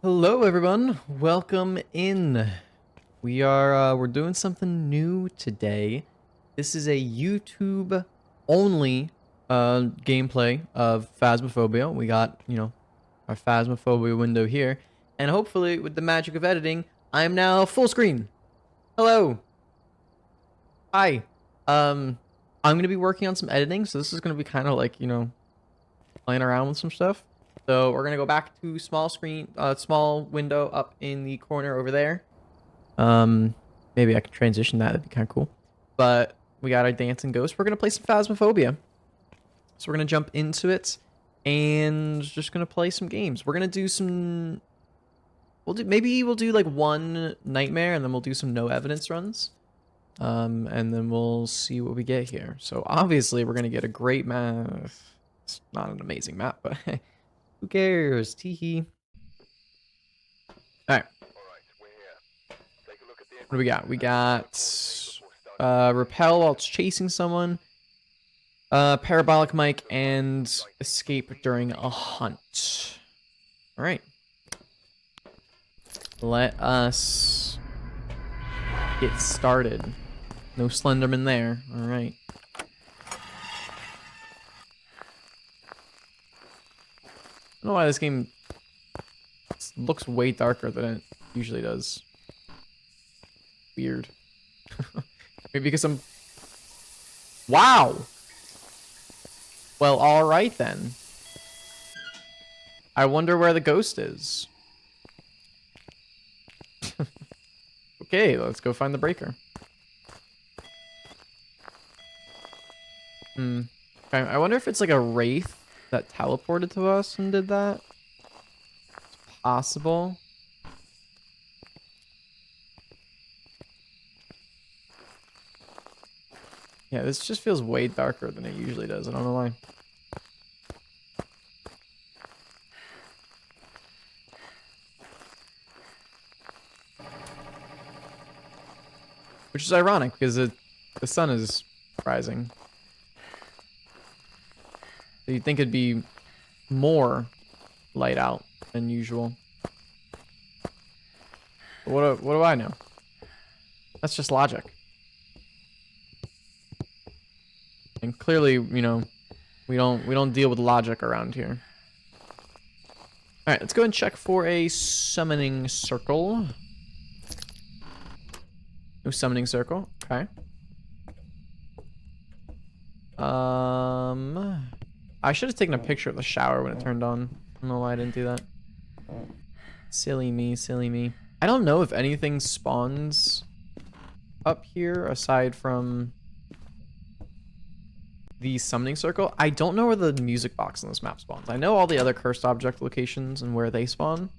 Hello everyone, welcome in. We're doing something new today. This is a YouTube only gameplay of Phasmophobia. We got, our Phasmophobia window here, and hopefully with the magic of editing, I am now full screen. Hello. Hi. I'm going to be working on some editing, so this is going to be kind of like, playing around with some stuff. So we're gonna go back to small screen, small window up in the corner over there. Maybe I could transition that. That'd be kind of cool. But we got our dancing ghost. We're gonna play some Phasmophobia. So we're gonna jump into it and just gonna play some games. We're gonna do some. Maybe we'll do like one nightmare and then we'll do some no evidence runs. And then we'll see what we get here. So obviously we're gonna get a great map. It's not an amazing map, but who cares? Teehee. Alright. What do we got? We got repel while it's chasing someone, parabolic mic, and escape during a hunt. Alright. Let us get started. No Slenderman there. Alright. I don't know why this game looks way darker than it usually does. Weird. Maybe because I'm... Wow! Well, alright then. I wonder where the ghost is. Okay, let's go find the breaker. Okay, I wonder if it's like a wraith that teleported to us and did that. It's possible. Yeah, this just feels way darker than it usually does. I don't know why. Which is ironic because the sun is rising. So you'd think it'd be more light out than usual. But what do I know? That's just logic. And clearly, we don't deal with logic around here. All right, let's go and check for a summoning circle. No summoning circle. Okay. I should have taken a picture of the shower when it turned on. I don't know why I didn't do that. Silly me, silly me. I don't know if anything spawns up here aside from the summoning circle. I don't know where the music box on this map spawns. I know all the other cursed object locations and where they spawn.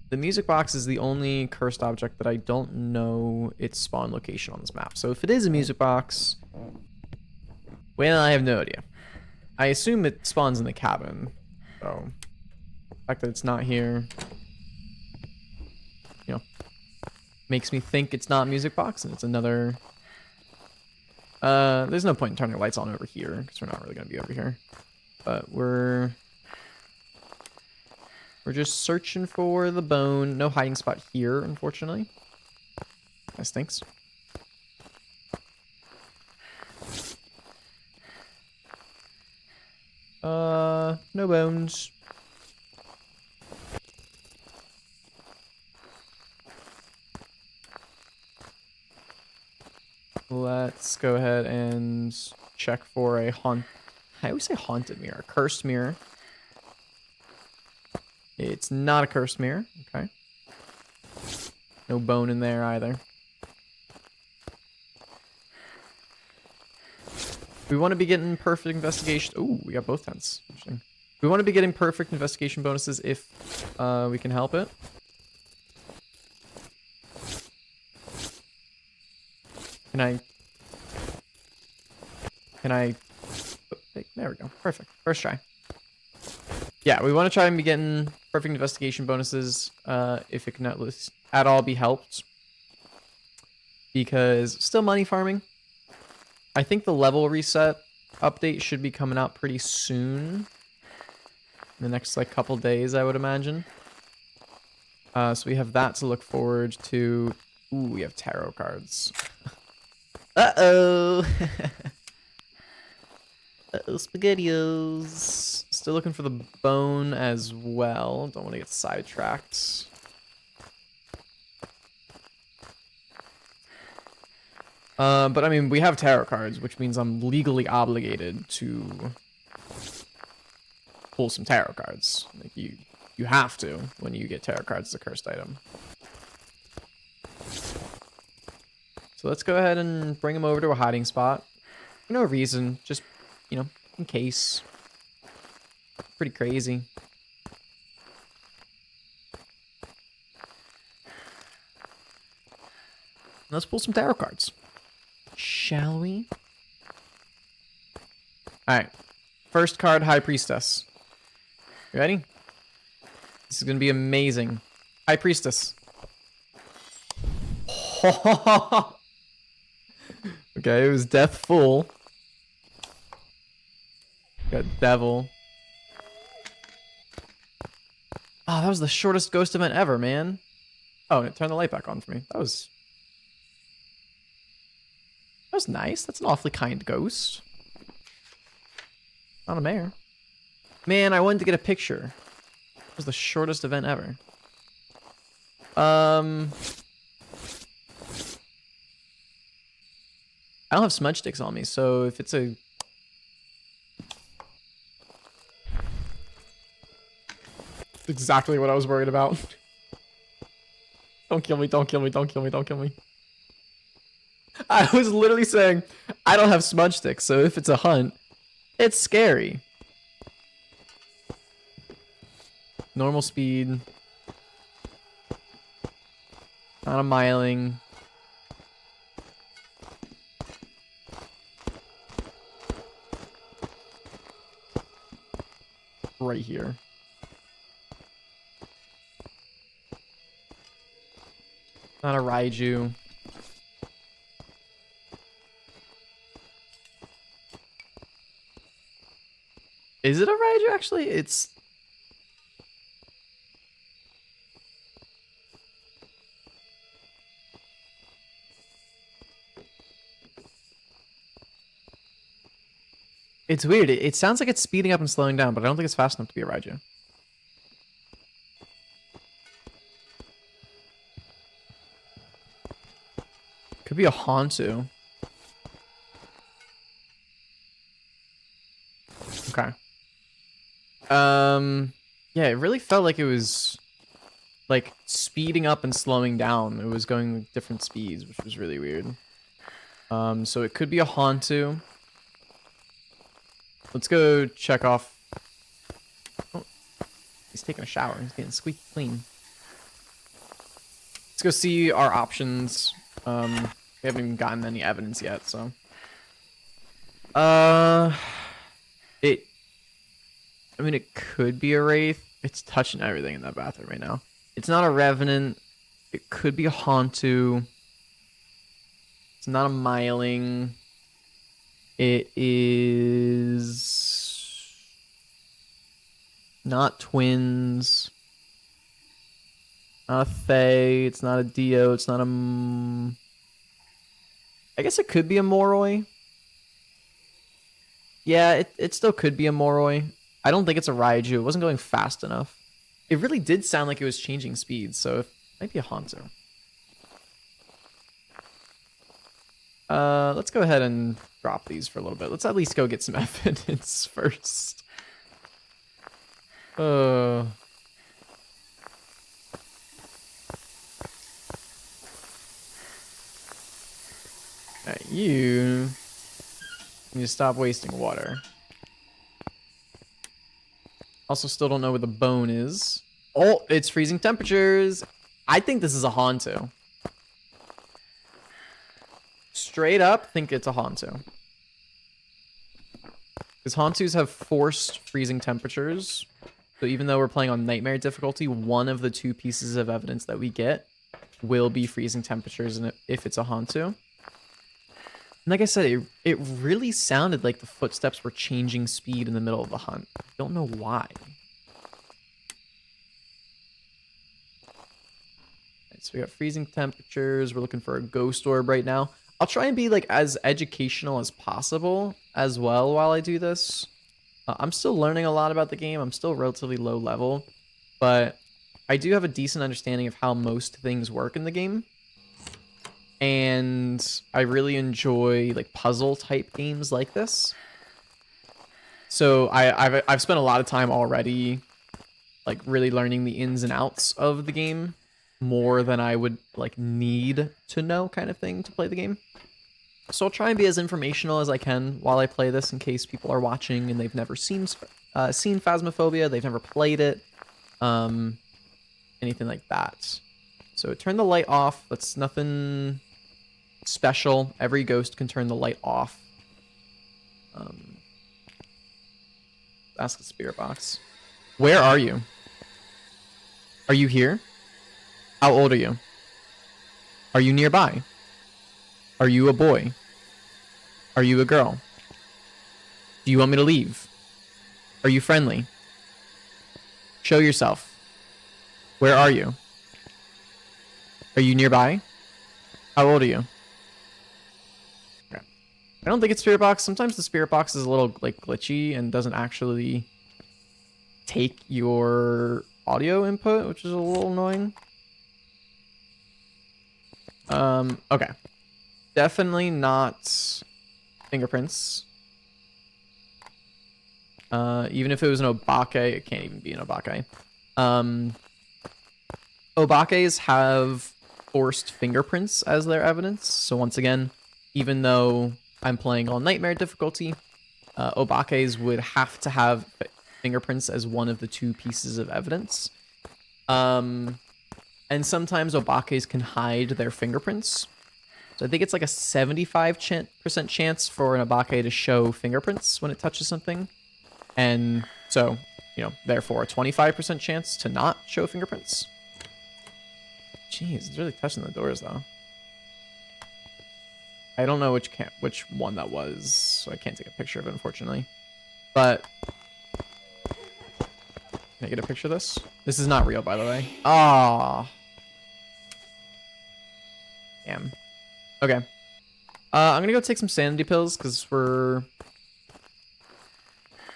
The music box is the only cursed object that I don't know its spawn location on this map. So if it is a music box, well, I have no idea. I assume it spawns in the cabin. So the fact that it's not here, makes me think it's not music box and it's another... there's no point in turning the lights on over here because we're not really going to be over here. But we're just searching for the bone. No hiding spot here, unfortunately. That stinks. No bones. Let's go ahead and check for a I always say haunted mirror. Cursed mirror. It's not a cursed mirror. Okay. No bone in there either. We want to be getting perfect investigation. Ooh, we got both tents. Interesting. We want to be getting perfect investigation bonuses if we can help it. Can I... Oh, there we go. Perfect. First try. Yeah, we want to try and be getting perfect investigation bonuses if it can at all be helped. Because still money farming. I think the level reset update should be coming out pretty soon. In the next couple days, I would imagine. So we have that to look forward to. Ooh, we have tarot cards. Uh-oh. Uh-oh, SpaghettiOs. Still looking for the bone as well. Don't want to get sidetracked. But I mean, we have tarot cards, which means I'm legally obligated to pull some tarot cards. Like you have to when you get tarot cards as a cursed item. So let's go ahead and bring him over to a hiding spot. For no reason, just, you know, in case. Pretty crazy. Let's pull some tarot cards. Shall we? Alright. First card, High Priestess. You ready? This is going to be amazing. High Priestess. Okay, it was Death Fool. Got Devil. Oh, that was the shortest ghost event ever, man. Oh, and it turned the light back on for me. That was nice. That's an awfully kind ghost. Not a mare. Man, I wanted to get a picture. It was the shortest event ever. I don't have smudge sticks on me, so if it's a... Exactly what I was worried about. Don't kill me, don't kill me, don't kill me, don't kill me. I was literally saying, I don't have smudge sticks, so if it's a hunt, it's scary. Normal speed. Not a miling. Right here. Not a Raiju. Is it a Raiju, actually? It's... It's weird. It sounds like it's speeding up and slowing down, but I don't think it's fast enough to be a Raiju. Could be a Hantu. Okay. Yeah, it really felt like it was like speeding up and slowing down. It was going with different speeds, which was really weird. So it could be a Hantu. Let's go check off. Oh, he's taking a shower. He's getting squeaky clean. Let's go see our options. We haven't even gotten any evidence yet, so. I mean, it could be a Wraith. It's touching everything in that bathroom right now. It's not a Revenant. It could be a Hantu. It's not a Miling. It is not twins. Not a Fae. It's not a Dio. It's not a... I guess it could be a Moroi. Yeah, it still could be a Moroi. I don't think it's a Raiju. It wasn't going fast enough. It really did sound like it was changing speeds, so it might be a Hantu. Let's go ahead and drop these for a little bit. Let's at least go get some evidence first. Alright, you need to stop wasting water. Also, still don't know where the bone is. Oh, it's freezing temperatures. I think this is a Hantu. Straight up, think it's a Hantu. Because Hantus have forced freezing temperatures. So even though we're playing on Nightmare difficulty, one of the two pieces of evidence that we get will be freezing temperatures if it's a Hantu. And like I said, it really sounded like the footsteps were changing speed in the middle of the hunt. I don't know why. So we got freezing temperatures. We're looking for a ghost orb right now. I'll try and be like as educational as possible as well while I do this. I'm still learning a lot about the game. I'm still relatively low level, but I do have a decent understanding of how most things work in the game. And I really enjoy like puzzle type games like this. So I've spent a lot of time already like really learning the ins and outs of the game more than I would like need to know kind of thing to play the game. So I'll try and be as informational as I can while I play this in case people are watching and they've never seen Phasmophobia, they've never played it, anything like that. So turn the light off. That's nothing special. Every ghost can turn the light off. Ask the spirit box. Where are you? Are you here? How old are you? Are you nearby? Are you a boy? Are you a girl? Do you want me to leave? Are you friendly? Show yourself. Where are you? Are you nearby? How old are you? Okay. I don't think it's spirit box. Sometimes the spirit box is a little like glitchy and doesn't actually take your audio input, which is a little annoying. Okay. Definitely not fingerprints. Even if it was an obake, it can't even be an obake. Obakes have forced fingerprints as their evidence. So once again, even though I'm playing on nightmare difficulty, obakes would have to have fingerprints as one of the two pieces of evidence. And sometimes obakes can hide their fingerprints. So I think it's like a 75% chance for an obake to show fingerprints when it touches something. And so, you know, therefore a 25% chance to not show fingerprints. Jeez, it's really touching the doors though. I don't know which one that was, so I can't take a picture of it, unfortunately. But can I get a picture of this? This is not real, by the way. Ah. Damn. Okay. I'm gonna go take some sanity pills because we're, I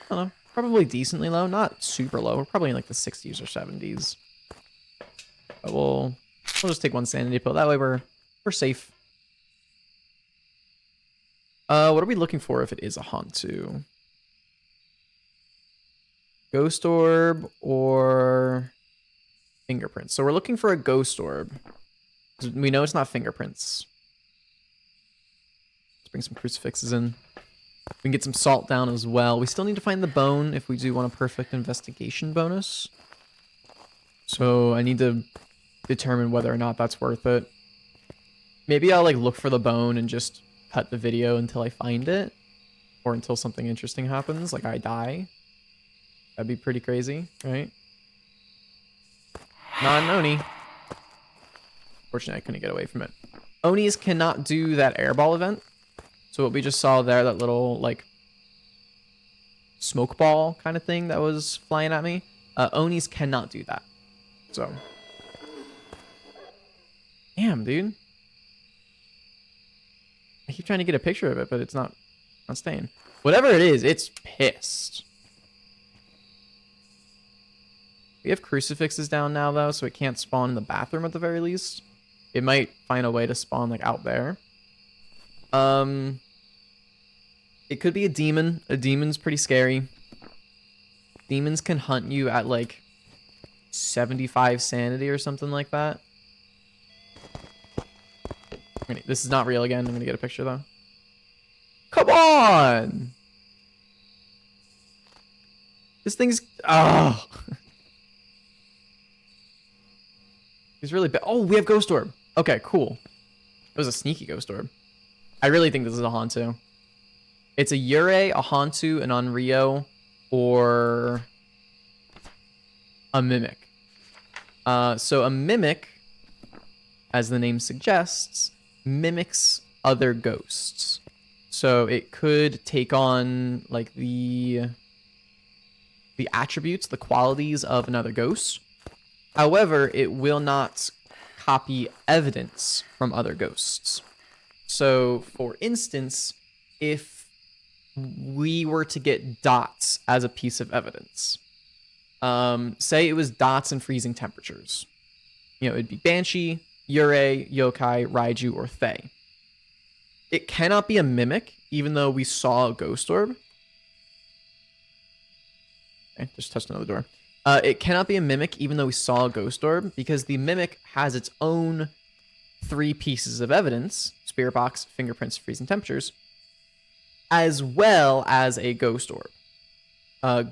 don't know, probably decently low, not super low. We're probably in like the 60s or 70s. But we'll just take one sanity pill. That way we're safe. What are we looking for if it is a Hantu? Ghost orb or fingerprints? So we're looking for a ghost orb. We know it's not fingerprints. Let's bring some crucifixes in. We can get some salt down as well. We still need to find the bone if we do want a perfect investigation bonus. So I need to determine whether or not that's worth it. Maybe I'll like look for the bone and just cut the video until I find it. Or until something interesting happens, like I die. That'd be pretty crazy, right? Non-Oni. Fortunately, I couldn't get away from it. Onis cannot do that airball event. So what we just saw there, that little like smoke ball kind of thing that was flying at me. Onis cannot do that. So. Damn, dude. I keep trying to get a picture of it, but it's not staying. Whatever it is, it's pissed. We have crucifixes down now, though, so it can't spawn in the bathroom at the very least. It might find a way to spawn, like, out there. It could be a demon. A demon's pretty scary. Demons can hunt you at, like, 75 sanity or something like that. This is not real again. I'm gonna get a picture, though. Come on! This thing's... Oh! He's really bad. Oh, we have Ghost Orb. Okay, cool. It was a sneaky Ghost Orb. I really think this is a Hantu. It's a Yurei, a Hantu, an Onryo, or a Mimic. So a Mimic, as the name suggests, mimics other ghosts. So it could take on like the attributes, the qualities of another ghost. However, it will not copy evidence from other ghosts. So, for instance, if we were to get dots as a piece of evidence, say it was dots and freezing temperatures. You know, it'd be Banshee, Yurei, Yokai, Raiju, or Fae. It cannot be a mimic, even though we saw a ghost orb. Okay, just touched another door. It cannot be a mimic, even though we saw a ghost orb, because the mimic has its own 3 pieces of evidence: spirit box, fingerprints, freezing temperatures, as well as a ghost orb.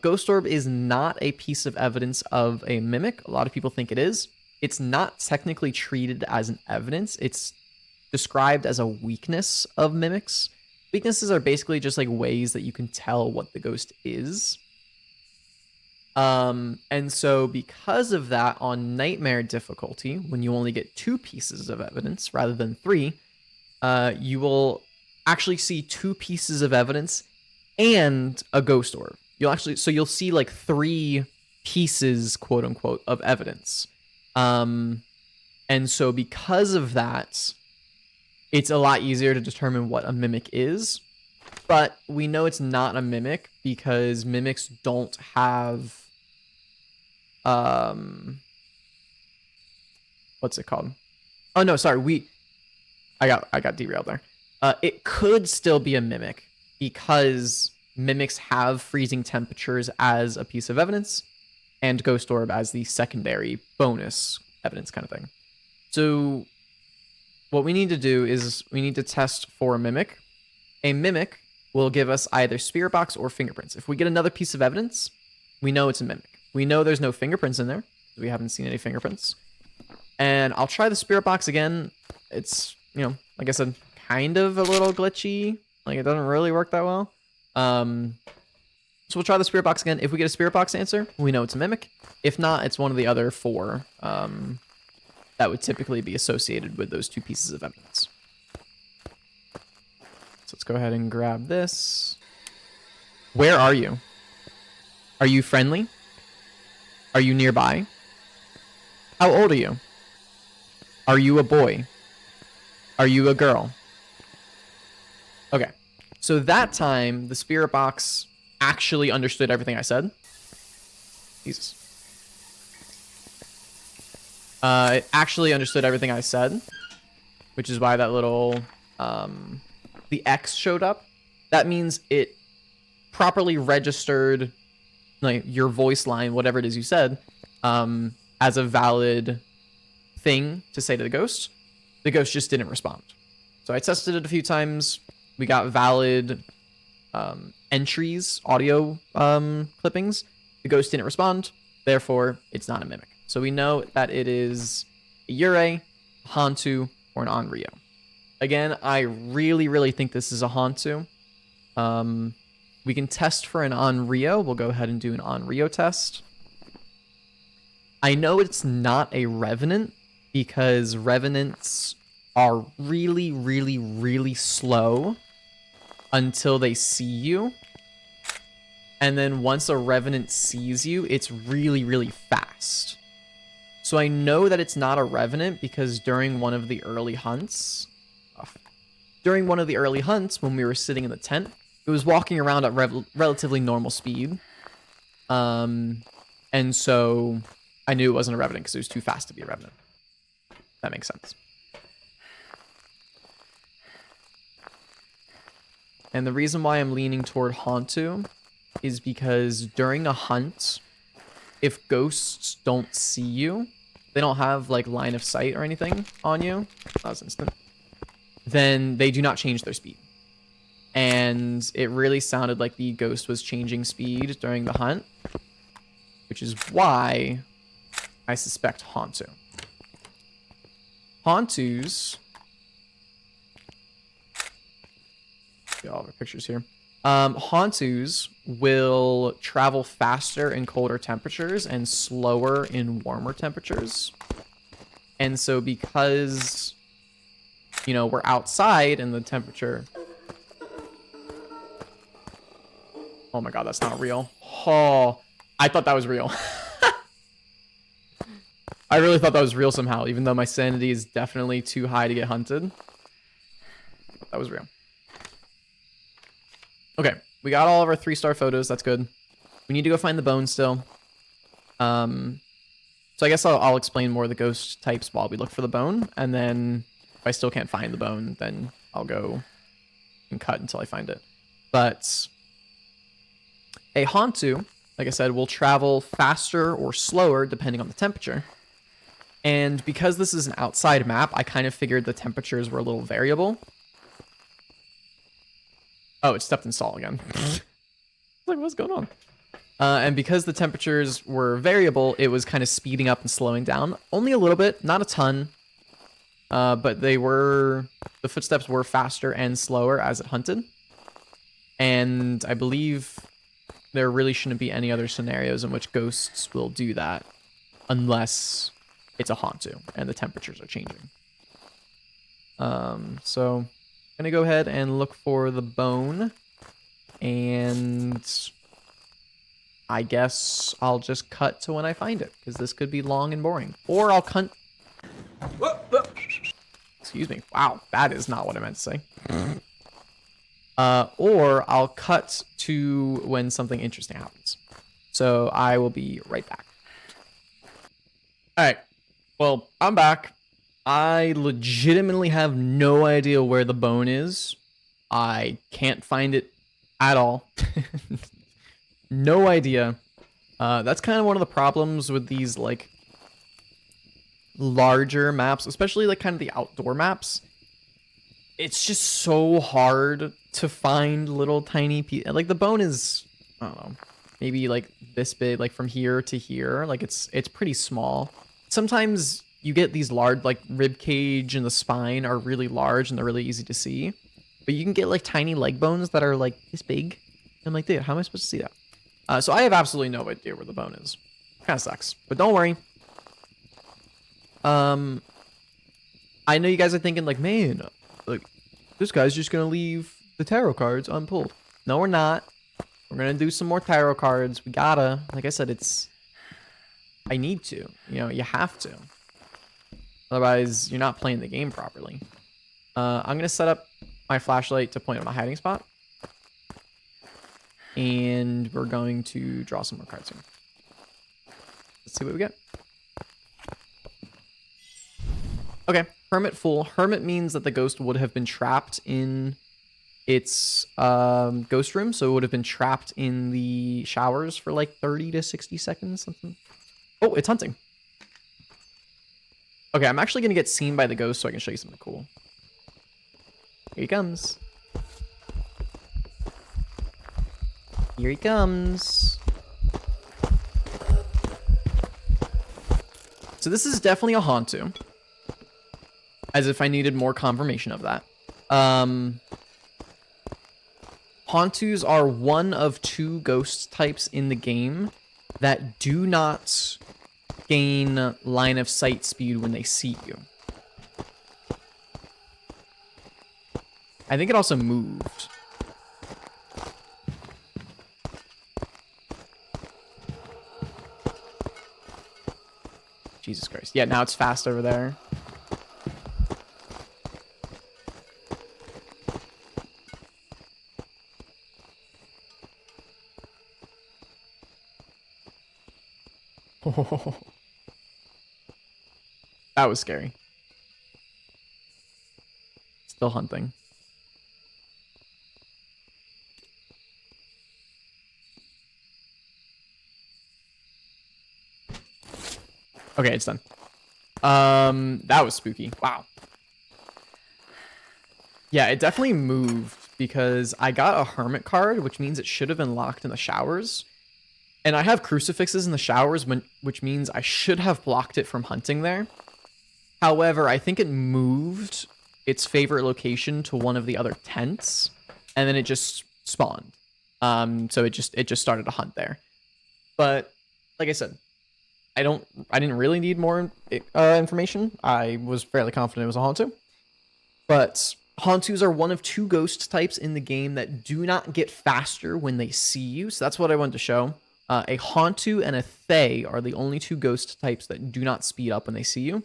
Ghost orb is not a piece of evidence of a mimic. A lot of people think it is. It's not technically treated as an evidence. It's described as a weakness of mimics. Weaknesses are basically just like ways that you can tell what the ghost is. And so because of that, on nightmare difficulty, when you only get 2 pieces of evidence rather than 3, you will actually see 2 pieces of evidence and a ghost orb. You'll see like 3 pieces, quote unquote, of evidence. And so because of that, it's a lot easier to determine what a mimic is. But we know it's not a mimic because mimics don't have what's it called? Oh no, sorry, I got derailed there. It could still be a mimic because mimics have freezing temperatures as a piece of evidence and ghost orb as the secondary bonus evidence kind of thing. So what we need to do is we need to test for a mimic. A mimic will give us either spirit box or fingerprints. If we get another piece of evidence, we know it's a mimic. We know there's no fingerprints in there. We haven't seen any fingerprints. And I'll try the spirit box again. It's, you know, like I said, kind of a little glitchy. Like, it doesn't really work that well. So we'll try the spirit box again. If we get a spirit box answer, we know it's a mimic. If not, it's one of the other 4 that would typically be associated with those 2 pieces of evidence. So let's go ahead and grab this. Where are you? Are you friendly? Are you nearby? How old are you? Are you a boy? Are you a girl? Okay. So that time, the spirit box actually understood everything I said. Jesus. It actually understood everything I said, which is why that little, the X showed up. That means it properly registered like your voice line, whatever it is you said, as a valid thing to say to the ghost. The ghost just didn't respond. So I tested it a few times. We got valid entries, audio clippings. The ghost didn't respond. Therefore, it's not a mimic. So we know that it is a Yurei, a Hantu, or an Onryo. Again, I really, really think this is a Hantu. We can test for an Onryo. We'll go ahead and do an Onryo test. I know it's not a Revenant because Revenants are really, really, really slow until they see you. And then once a Revenant sees you, it's really, really fast. So I know that it's not a Revenant because during one of the early hunts, when we were sitting in the tent, it was walking around at relatively normal speed. And so I knew it wasn't a Revenant because it was too fast to be a Revenant. That makes sense. And the reason why I'm leaning toward Hantu is because during a hunt, if ghosts don't see you, they don't have like line of sight or anything on you, that was instant, then they do not change their speed. And it really sounded like the ghost was changing speed during the hunt, which is why I suspect Hantu. Hantus, get all of our pictures here. Hantus will travel faster in colder temperatures and slower in warmer temperatures. And so because, you know, we're outside and the temperature... Oh my god, that's not real. Oh, I thought that was real. I really thought that was real somehow, even though my sanity is definitely too high to get hunted. That was real. Okay, we got all of our 3-star photos. That's good. We need to go find the bone still. So I guess I'll explain more of the ghost types while we look for the bone, and then if I still can't find the bone, then I'll go and cut until I find it. But a Hantu, like I said, will travel faster or slower depending on the temperature. And because this is an outside map, I kind of figured the temperatures were a little variable. Oh, it stepped in salt again. Like, what's going on? And because the temperatures were variable, it was kind of speeding up and slowing down. Only a little bit, not a ton. But the footsteps were faster and slower as it hunted. And I believe there really shouldn't be any other scenarios in which ghosts will do that unless it's a Hantu and the temperatures are changing. So I'm gonna go ahead and look for the bone, and I guess I'll just cut to when I find it, because this could be long and boring. Or I'll cut. Excuse me. Wow, that is not what I meant to say. Or I'll cut to when something interesting happens. So I will be right back. All right. Well, I'm back. I legitimately have no idea where the bone is. I can't find it at all. No idea. That's kind of one of the problems with these, like, larger maps, especially, like, kind of the outdoor maps. It's just so hard to find little tiny pieces. Like, the bone is, I don't know, maybe, like, this big, like, from here to here. Like, it's pretty small. Sometimes you get these large, like, rib cage and the spine are really large and they're really easy to see. But you can get, like, tiny leg bones that are, like, this big. I'm like, dude, how am I supposed to see that? So I have absolutely no idea where the bone is. Kind of sucks, but don't worry. I know you guys are thinking like, man, like this guy's just gonna leave the tarot cards unpulled. No, we're not. We're gonna do some more tarot cards. We gotta, like I said, I need to. You know, you have to. Otherwise, you're not playing the game properly. I'm gonna set up my flashlight to point at my hiding spot. And we're going to draw some more cards here. Let's see what we get. Okay, Hermit full. Hermit means that the ghost would have been trapped in its ghost room. So it would have been trapped in the showers for like 30 to 60 seconds, something. Oh, it's hunting. Okay, I'm actually going to get seen by the ghost so I can show you something cool. Here he comes. Here he comes. So this is definitely a Hantu. As if I needed more confirmation of that. Hantus are one of 2 ghost types in the game that do not gain line of sight speed when they see you. I think it also moved. Jesus Christ. Yeah, now it's fast over there. That was scary. Still hunting. Okay, it's done. That was spooky. Wow. Yeah, it definitely moved because I got a hermit card, which means it should have been locked in the showers. And I have crucifixes in the showers, which means I should have blocked it from hunting there. However, I think it moved its favorite location to one of the other tents, and then it just spawned. So it just started to hunt there. But like I said, I didn't really need more information. I was fairly confident it was a Hantu. But Hantus are one of 2 ghost types in the game that do not get faster when they see you. So that's what I wanted to show. A Hauntu and a Fae are the only two ghost types that do not speed up when they see you.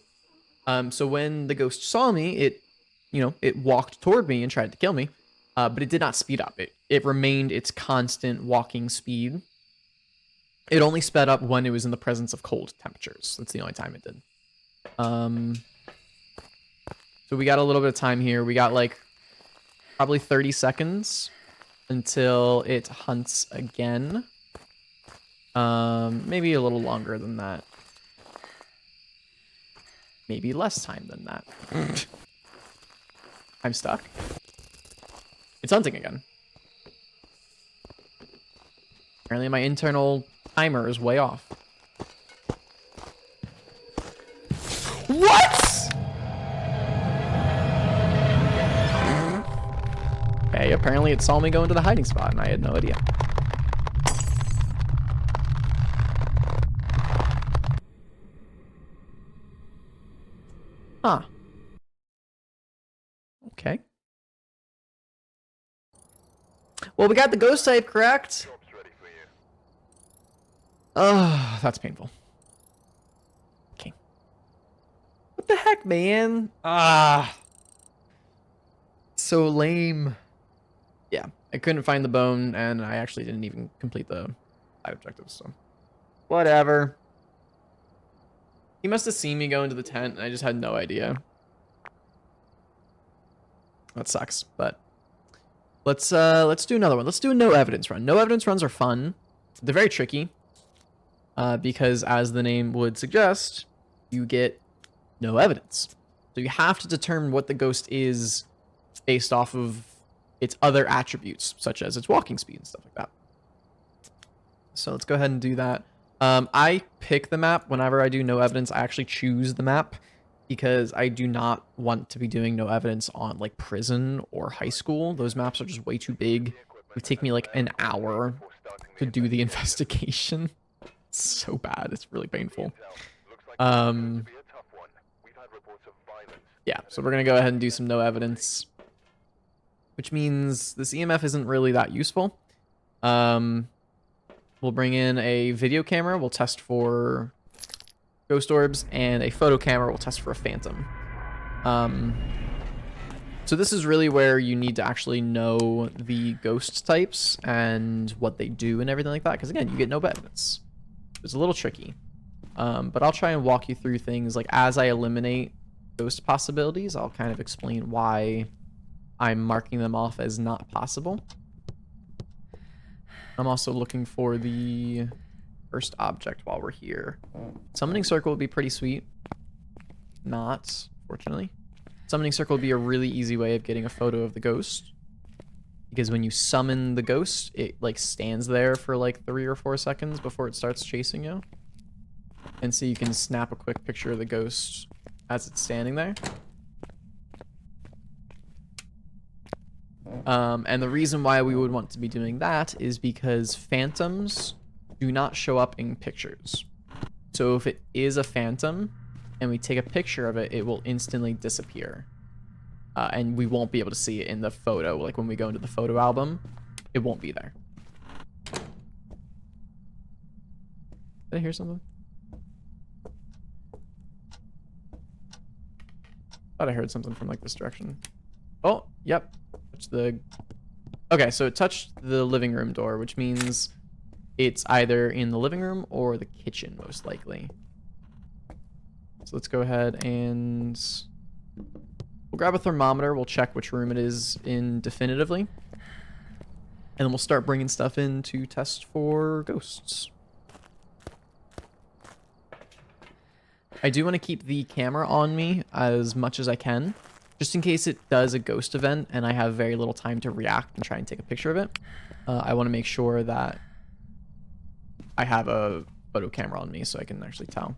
So when the ghost saw me, it walked toward me and tried to kill me, but it did not speed up. It remained its constant walking speed. It only sped up when it was in the presence of cold temperatures. That's the only time it did. So we got a little bit of time here. We got like probably 30 seconds until it hunts again. Maybe a little longer than that. Maybe less time than that. I'm stuck. It's hunting again. Apparently my internal timer is way off. What? Okay, apparently it saw me go into the hiding spot and I had no idea. Huh. Okay. Well, we got the ghost type correct. Oh, that's painful. Okay. What the heck, man? Ah. So lame. Yeah, I couldn't find the bone, and I actually didn't even complete the side objectives, so. Whatever. He must have seen me go into the tent, and I just had no idea. That sucks, but let's do another one. Let's do a no evidence run. No evidence runs are fun. They're very tricky, because as the name would suggest, you get no evidence. So you have to determine what the ghost is based off of its other attributes, such as its walking speed and stuff like that. So let's go ahead and do that. I pick the map whenever I do no evidence. I actually choose the map because I do not want to be doing no evidence on like prison or high school. Those maps are just way too big. It would take me like an hour to do the investigation. It's so bad. It's really painful. Yeah, so we're going to go ahead and do some no evidence, which means this EMF isn't really that useful. We'll bring in a video camera. We'll test for ghost orbs, and a photo camera. We'll test for a phantom. So this is really where you need to actually know the ghost types and what they do and everything like that. Because again, you get no evidence. It's a little tricky. But I'll try and walk you through things like as I eliminate ghost possibilities. I'll kind of explain why I'm marking them off as not possible. I'm also looking for the first object while we're here. Summoning circle would be pretty sweet. Not, fortunately. Summoning circle would be a really easy way of getting a photo of the ghost. Because when you summon the ghost, it like stands there for like 3 or 4 seconds before it starts chasing you. And so you can snap a quick picture of the ghost as it's standing there. And the reason why we would want to be doing that is because phantoms do not show up in pictures. So if it is a phantom and we take a picture of it, it will instantly disappear. And we won't be able to see it in the photo. Like when we go into the photo album, it won't be there. Did I hear something? Thought I heard something from like this direction. Oh, yep. Okay, so it touched the living room door, which means it's either in the living room or the kitchen, most likely. So let's go ahead and we'll grab a thermometer. We'll check which room it is in definitively. And then we'll start bringing stuff in to test for ghosts. I do want to keep the camera on me as much as I can, just in case it does a ghost event and I have very little time to react and try and take a picture of it. I want to make sure that I have a photo camera on me so I can actually tell.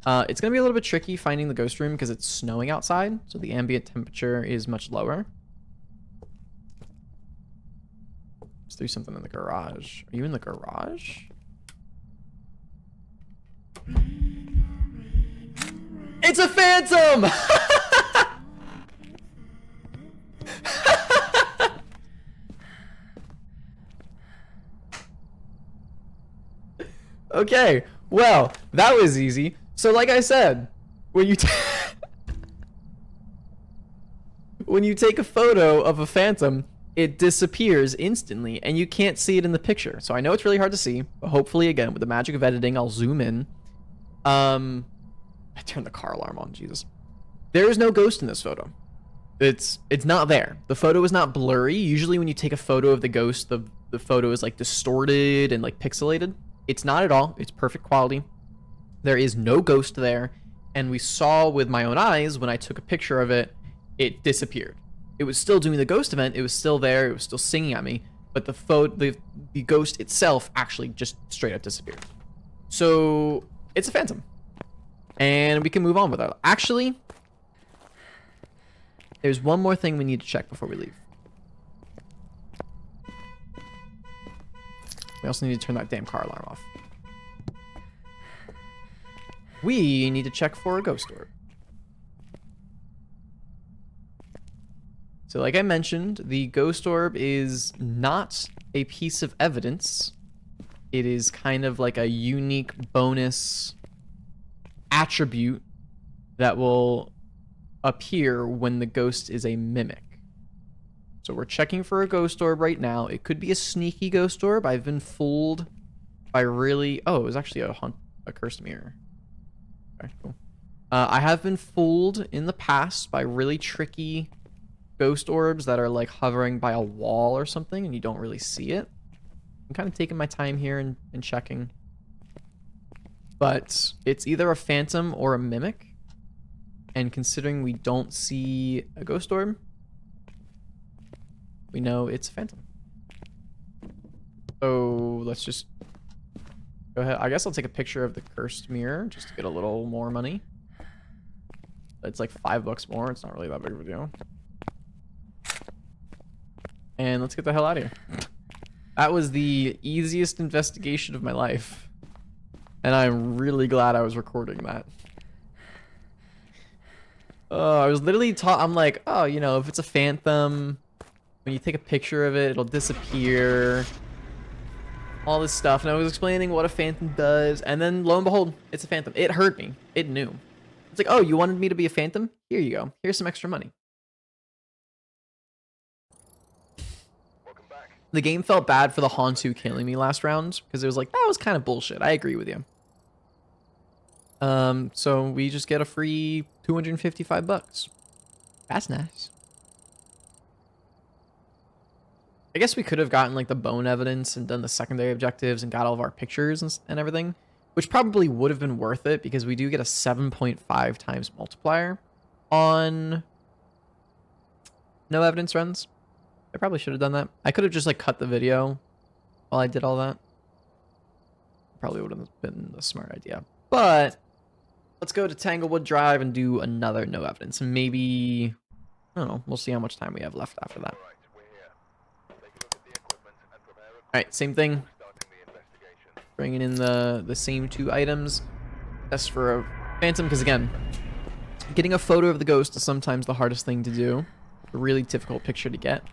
It's going to be a little bit tricky finding the ghost room because it's snowing outside, so the ambient temperature is much lower. Let's do something in the garage. Are you in the garage? It's a phantom! Okay, well, that was easy. So like I said, when you when you take a photo of a phantom, it disappears instantly and you can't see it in the picture. So I know it's really hard to see, but hopefully again with the magic of editing, I'll zoom in. I turned the car alarm on, Jesus. There is no ghost in this photo. It's not there. The photo is not blurry. Usually when you take a photo of the ghost, the photo is like distorted and like pixelated. It's not at all. It's perfect quality. There is no ghost there. And we saw with my own eyes when I took a picture of it, it disappeared. It was still doing the ghost event. It was still there. It was still singing at me. But the ghost itself actually just straight up disappeared. So it's a phantom. And we can move on with that. Actually, there's one more thing we need to check before we leave. We also need to turn that damn car alarm off. We need to check for a ghost orb. So like I mentioned, the ghost orb is not a piece of evidence. It is kind of like a unique bonus attribute that will appear when the ghost is a mimic. So we're checking for a ghost orb right now. It could be a sneaky ghost orb. I've been fooled by really... Oh, it was actually a cursed mirror. Okay, cool. I have been fooled in the past by really tricky ghost orbs that are like hovering by a wall or something and you don't really see it. I'm kind of taking my time here and checking. But it's either a phantom or a mimic. And considering we don't see a ghost orb, we know it's a phantom. So let's just go ahead. I guess I'll take a picture of the cursed mirror just to get a little more money. It's like $5 more. It's not really that big of a deal. And let's get the hell out of here. That was the easiest investigation of my life. And I'm really glad I was recording that. Oh, I was literally taught, I'm like, oh, you know, if it's a phantom, when you take a picture of it, it'll disappear. All this stuff. And I was explaining what a phantom does. And then lo and behold, it's a phantom. It heard me. It knew. It's like, oh, you wanted me to be a phantom? Here you go. Here's some extra money. The game felt bad for the Hantu killing me last round because it was like, that was kind of bullshit. I agree with you. So we just get a free $255. That's nice. I guess we could have gotten like the bone evidence and done the secondary objectives and got all of our pictures and everything, which probably would have been worth it because we do get a 7.5 times multiplier on no evidence runs. I probably should have done that. I could have just like cut the video while I did all that. Probably would have been a smart idea. But let's go to Tanglewood Drive and do another no evidence. And maybe, I don't know, we'll see how much time we have left after that. Alright, same thing. Bringing in the same 2 items. Test for a phantom, because again, getting a photo of the ghost is sometimes the hardest thing to do. A really difficult picture to get.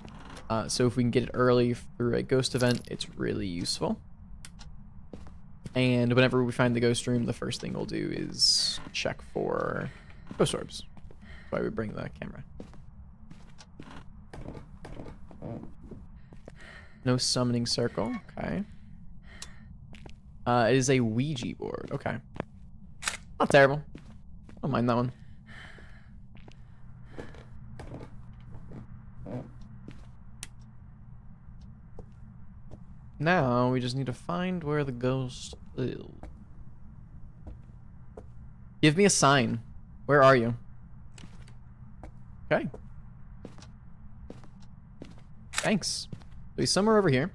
So if we can get it early through a ghost event, it's really useful. And whenever we find the ghost room, the first thing we'll do is check for ghost orbs. That's why we bring the camera. No summoning circle. Okay. It is a Ouija board. Okay. Not terrible. Don't mind that one. Now we just need to find where the ghost is. Give me a sign. Where are you? Okay. Thanks. So he's somewhere over here.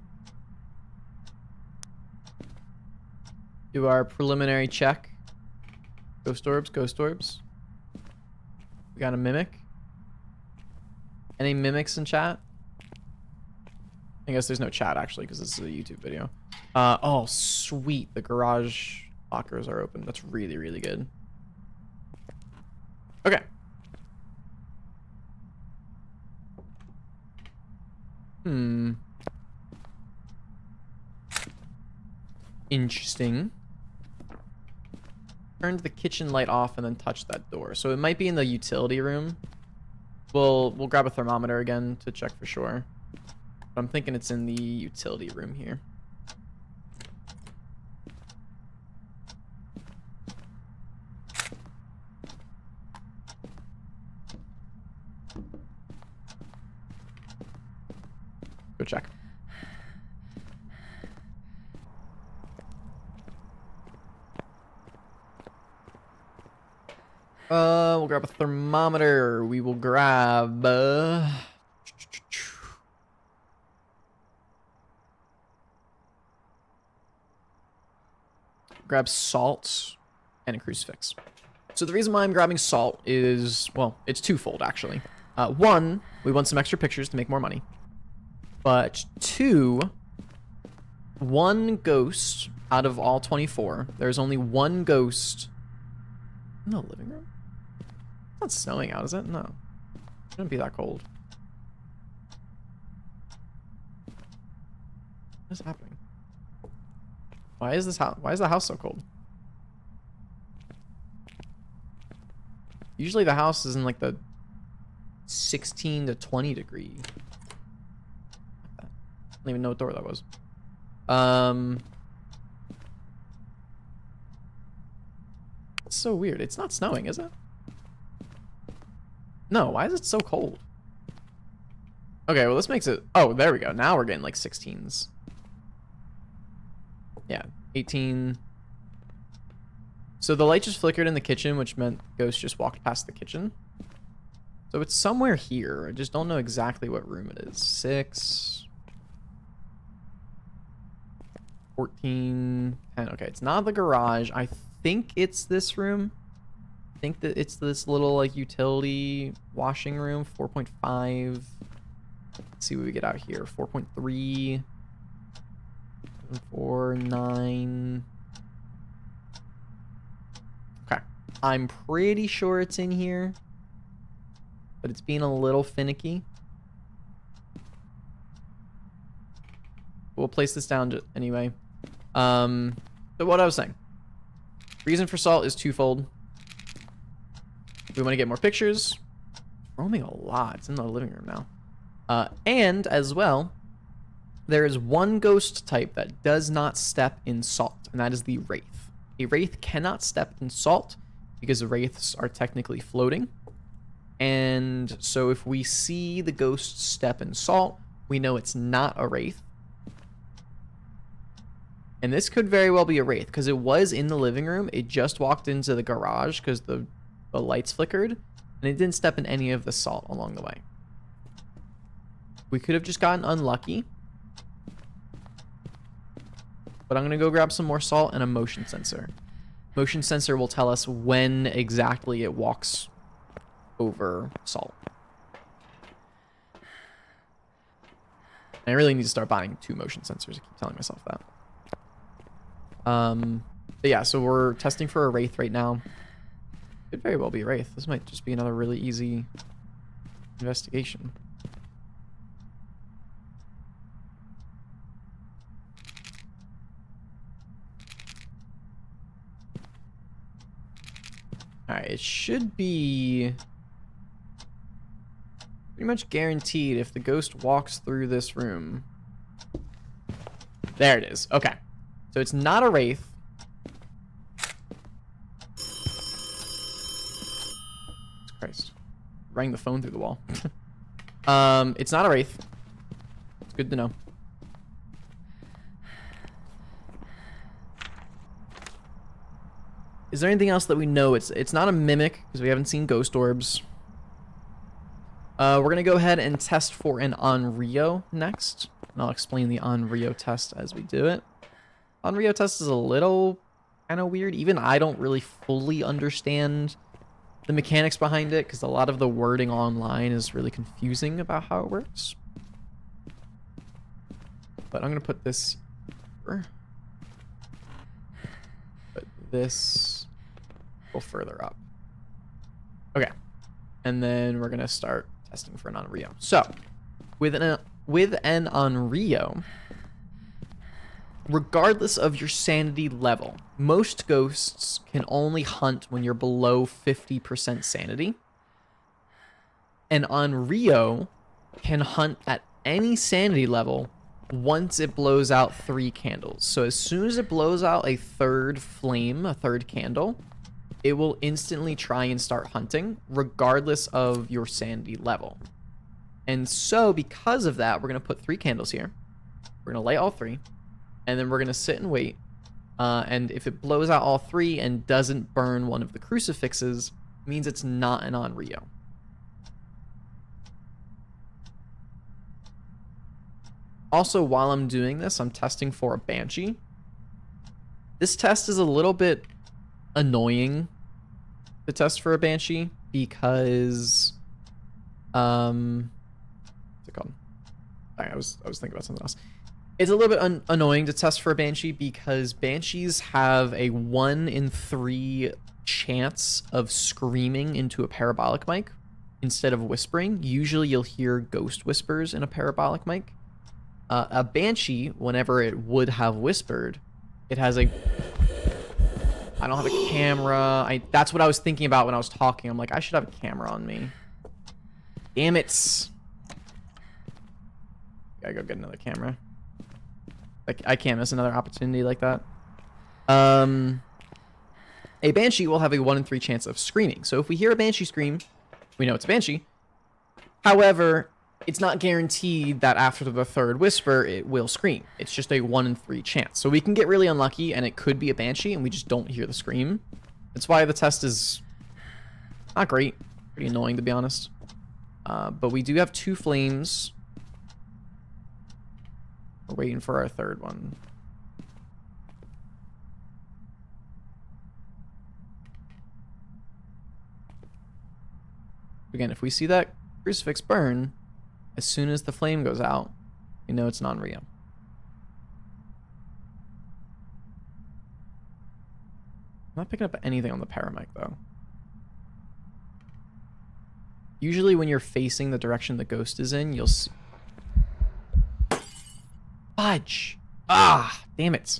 Do our preliminary check. Ghost orbs, ghost orbs. We got a mimic. Any mimics in chat? I guess there's no chat actually because this is a YouTube video. Oh, sweet. The garage lockers are open. That's really, really good. Okay. Interesting. turned the kitchen light off and then touched that door. So it might be in the utility room. We'll grab a thermometer again to check for sure. But I'm thinking it's in the utility room here. Go check. We'll grab a thermometer. We will grab grab salt and a crucifix. So the reason why I'm grabbing salt is, well, it's twofold actually. One, we want some extra pictures to make more money. But two, one ghost out of all 24. There's only one ghost in the living room. It's not snowing out, is it? No. It shouldn't be that cold. What is happening? Why is the house so cold? Usually the house is in like the 16 to 20 degree. I don't even know what door that was. It's so weird. It's not snowing, is it? No, why is it so cold? Okay, well, this makes it... Oh, there we go. Now we're getting like 16s. Yeah, 18. So the light just flickered in the kitchen, which meant Ghost just walked past the kitchen. So it's somewhere here. I just don't know exactly what room it is. 6... 14... 10. Okay, it's not the garage. I think it's this room. I think that it's this little like utility washing room. 4.5. Let's see what we get out here. 4.3. 4, 9. Okay. I'm pretty sure it's in here, but it's being a little finicky. We'll place this down anyway. So what I was saying. Reason for salt is twofold. We want to get more pictures. It's roaming a lot. It's in the living room now. And as well, there is one ghost type that does not step in salt, and that is the wraith. A wraith cannot step in salt because the wraiths are technically floating. And so if we see the ghost step in salt, we know it's not a wraith. And this could very well be a wraith because it was in the living room. It just walked into the garage because the lights flickered, and it didn't step in any of the salt along the way. We could have just gotten unlucky. But I'm going to go grab some more salt and a motion sensor. Motion sensor will tell us when exactly it walks over salt. And I really need to start buying 2 motion sensors. I keep telling myself that. But yeah, so we're testing for a wraith right now. Could very well be a wraith. This might just be another really easy investigation. Alright, it should be pretty much guaranteed if the ghost walks through this room. There it is. Okay. So it's not a wraith. Christ. Rang the phone through the wall. It's not a wraith. It's good to know. Is there anything else that we know? It's not a mimic because we haven't seen ghost orbs. We're going to go ahead and test for an Onryo next. And I'll explain the Onryo test as we do it. Onryo test is a little kind of weird. Even I don't really fully understand the mechanics behind it because a lot of the wording online is really confusing about how it works. But I'm going to put this here. Put this go further up. Okay. And then we're going to start testing for an Onryo. So, with an Onryo, regardless of your sanity level, most ghosts can only hunt when you're below 50% sanity. And on Rio, can hunt at any sanity level once it blows out 3 candles. So as soon as it blows out a third flame, a third candle, it will instantly try and start hunting, regardless of your sanity level. And so because of that, we're going to put 3 candles here. We're going to light all 3. And then we're going to sit and wait. And if it blows out all 3 and doesn't burn one of the crucifixes, it means it's not an on Rio. Also, while I'm doing this, I'm testing for a Banshee. This test is a little bit annoying to test for a Banshee because what's it called? Sorry, I was thinking about something else. It's a little bit annoying to test for a Banshee because Banshees have a 1 in 3 chance of screaming into a parabolic mic instead of whispering. Usually you'll hear ghost whispers in a parabolic mic. A Banshee, whenever it would have whispered, it has a... I don't have a camera. That's what I was thinking about when I was talking. I'm like, I should have a camera on me. Damn it. Gotta go get another camera. Like, I can't miss another opportunity like that. A Banshee will have a 1 in 3 chance of screaming. So if we hear a Banshee scream, we know it's a Banshee. However, it's not guaranteed that after the 3rd whisper, it will scream. It's just a 1 in 3 chance. So we can get really unlucky and it could be a Banshee and we just don't hear the scream. That's why the test is not great. Pretty annoying, to be honest. But we do have 2 flames. We're waiting for our 3rd one. Again, if we see that crucifix burn, as soon as the flame goes out, you know it's non-Rio. I'm not picking up anything on the paramic, though. Usually when you're facing the direction the ghost is in, you'll see... Fudge! Ah! Damn it.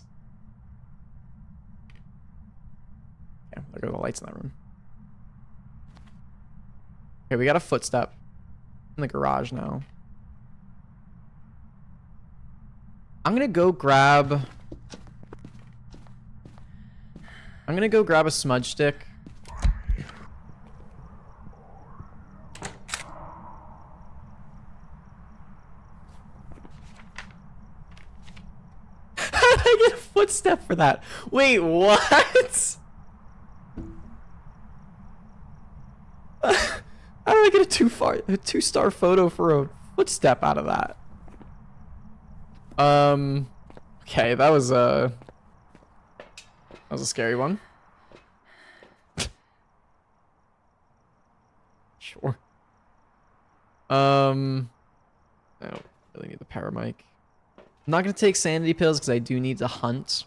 Yeah, there go the lights in that room. Okay, we got a footstep in the garage now. I'm gonna go grab a smudge stick. How did I get a footstep for that? Wait, what? How did I get a 2-star photo for a footstep out of that? Okay, that was a scary one. Sure. I don't really need the paramic. I'm not gonna take sanity pills because I do need to hunt.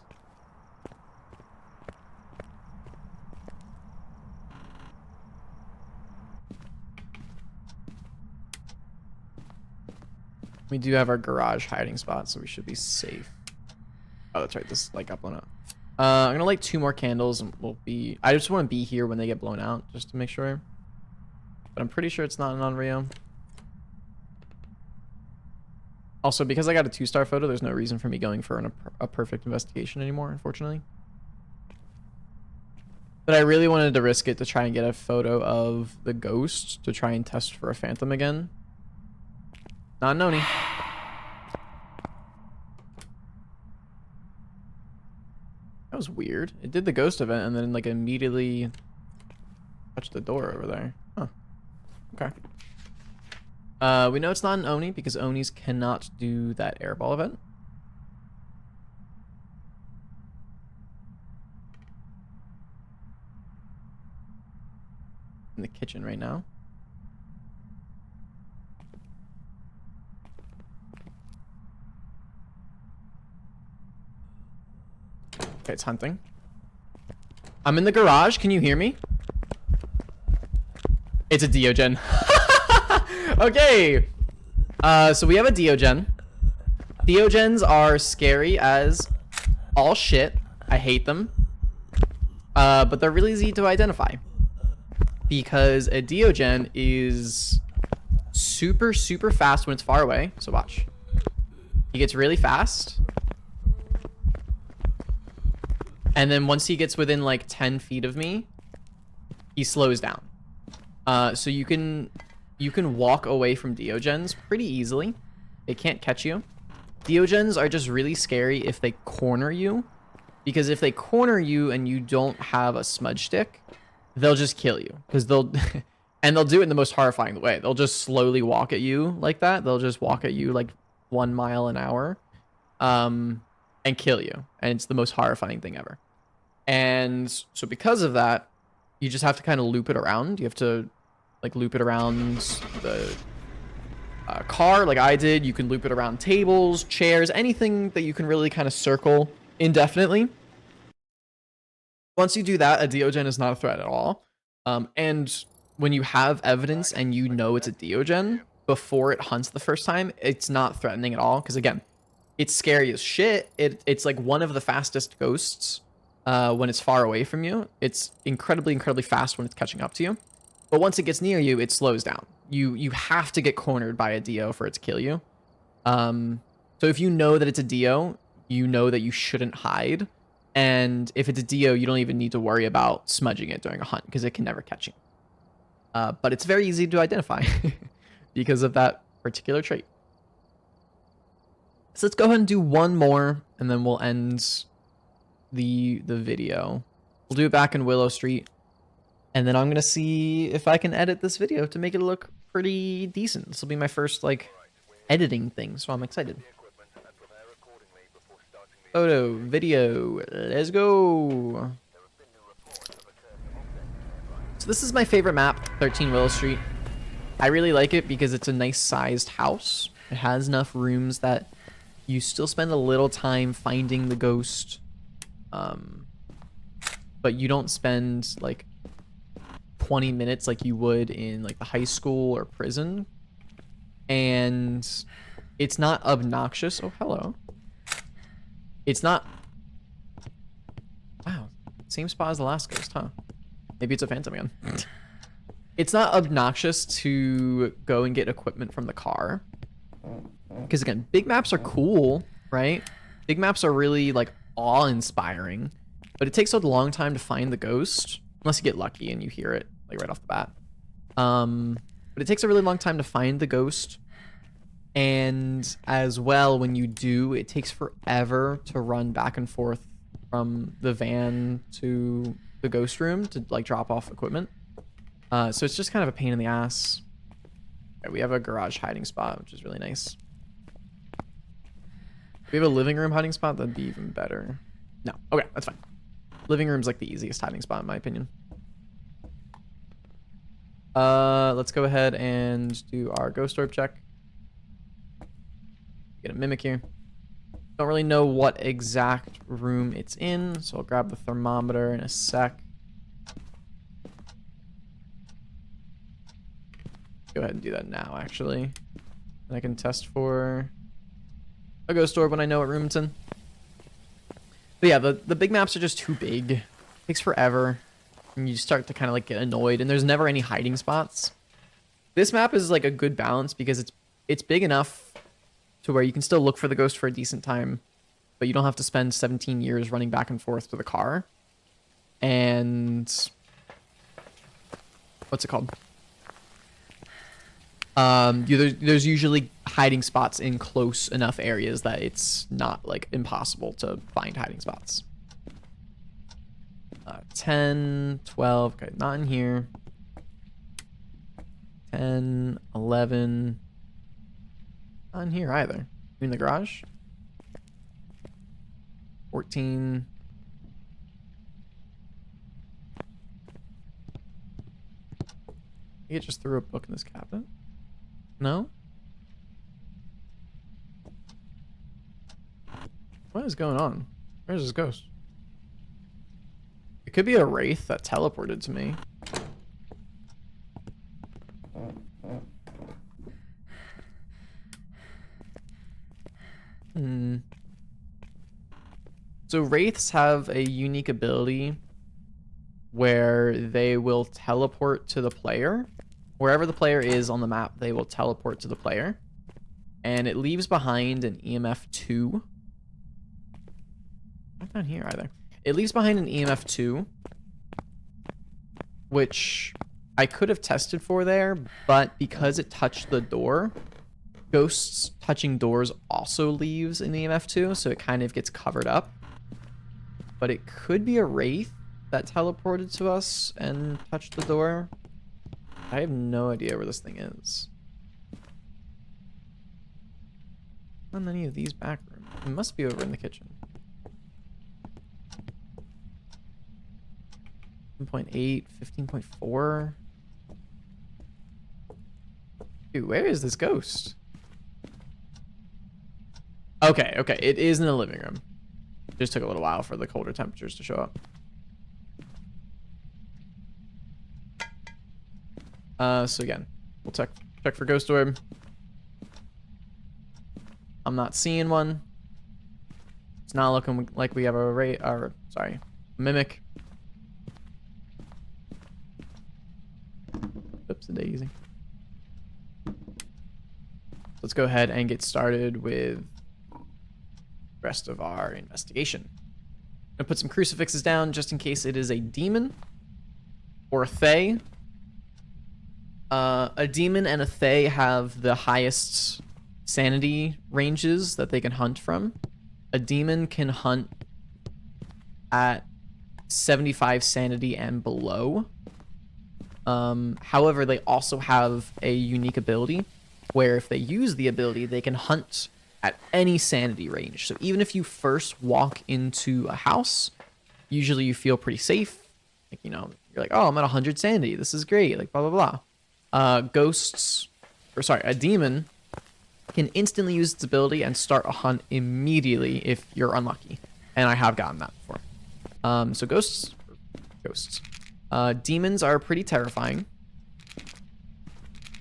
We do have our garage hiding spot, so we should be safe. Oh, that's right. This light got blown out. I'm gonna light 2 more candles, and we'll be. I just want to be here when they get blown out, just to make sure. But I'm pretty sure it's not an on-Rio. Also, because I got a 2-star photo, there's no reason for me going for a perfect investigation anymore, unfortunately. But I really wanted to risk it to try and get a photo of the ghost to try and test for a phantom again. Not Noni. That was weird. It did the ghost event and then like immediately touched the door over there. Huh. Okay. We know it's not an Oni because Onis cannot do that airball event. In the kitchen right now. Okay, it's hunting. I'm in the garage. Can you hear me? It's a Diogen. Okay. So we have a Diogen. Diogens are scary as all shit. I hate them. But they're really easy to identify because a Diogen is super, super fast when it's far away. So watch. He gets really fast. And then once he gets within like 10 feet of me, he slows down. So you can walk away from Diogens pretty easily. They can't catch you. Diogens are just really scary if they corner you. Because if they corner you and you don't have a smudge stick, they'll just kill you. Because they'll... and they'll do it in the most horrifying way. They'll just slowly walk at you like that. They'll just walk at you like 1 mile an hour. And kill you. And it's the most horrifying thing ever. And so because of that, you just have to kind of loop it around. You have to like loop it around the car like I did. You can loop it around tables, chairs, anything that you can really kind of circle indefinitely. Once you do that, a Diogen is not a threat at all. And when you have evidence and you know it's a Diogen before it hunts the first time, it's not threatening at all. Because again, it's scary as shit. It's like one of the fastest ghosts when it's far away from you. It's incredibly, incredibly fast when it's catching up to you. But once it gets near you, it slows down. You have to get cornered by a Dio for it to kill you. So if you know that it's a Dio, you know that you shouldn't hide. And if it's a Dio, you don't even need to worry about smudging it during a hunt because it can never catch you. But it's very easy to identify because of that particular trait. So let's go ahead and do one more and then we'll end the video. We'll do it back in Willow Street. And then I'm going to see if I can edit this video to make it look pretty decent. This will be my first like editing thing, so I'm excited. Photo, video, let's go. So this is my favorite map, 13 Willow Street. I really like it because it's a nice sized house. It has enough rooms that you still spend a little time finding the ghost. But you don't spend like 20 minutes like you would in like the high school or prison. And it's not obnoxious. Oh, hello. It's not... Wow. Same spot as the last ghost, huh? Maybe it's a phantom again. It's not obnoxious to go and get equipment from the car. Because again, big maps are cool, right? Big maps are really like awe-inspiring. But it takes a long time to find the ghost. Unless you get lucky and you hear it like right off the bat. But it takes a really long time to find the ghost. And as well, when you do, it takes forever to run back and forth from the van to the ghost room to like drop off equipment. So it's just kind of a pain in the ass. Okay, we have a garage hiding spot, which is really nice. If we have a living room hiding spot, that'd be even better. No, okay, that's fine. Living room's like the easiest hiding spot in my opinion. Let's go ahead and do our ghost orb check. Get a mimic here. Don't really know what exact room it's in, so I'll grab the thermometer in a sec. Go ahead and do that now, actually. And I can test for a ghost orb when I know what room it's in. But yeah, the big maps are just too big. It takes forever. And you start to kind of like get annoyed, and there's never any hiding spots. This map is like a good balance because it's big enough to where you can still look for the ghost for a decent time, but you don't have to spend 17 years running back and forth to the car. And what's it called? There's usually hiding spots in close enough areas that it's not like impossible to find hiding spots. 10, 12, okay, not in here. 10, 11, not in here either. You in the garage? 14. You just threw a book in this cabinet? No? What is going on? Where's this ghost? It could be a wraith that teleported to me. So wraiths have a unique ability where they will teleport to the player. Wherever the player is on the map, they will teleport to the player. And it leaves behind an EMF 2. Not down here either. It leaves behind an EMF 2, which I could have tested for there, but because it touched the door, ghosts touching doors also leaves an EMF 2, so it kind of gets covered up. But it could be a wraith that teleported to us and touched the door. I have no idea where this thing is. Not in any of these back rooms. It must be over in the kitchen. 15.8, 15.4. Dude, where is this ghost? Okay, okay. It is in the living room. It just took a little while for the colder temperatures to show up. So again, we'll check for ghost orb. I'm not seeing one. It's not looking like we have a mimic. Oops, a daisy. Let's go ahead and get started with the rest of our investigation. I'm gonna put some crucifixes down just in case it is a demon or a fae. A demon and a fae have the highest sanity ranges that they can hunt from. A demon can hunt at 75 sanity and below. However, they also have a unique ability where if they use the ability, they can hunt at any sanity range. So even if you first walk into a house, usually you feel pretty safe. Like, you know, you're like, oh, I'm at 100 sanity. This is great. Like, blah, blah, blah. A demon can instantly use its ability and start a hunt immediately if you're unlucky. And I have gotten that before. So ghosts. Demons are pretty terrifying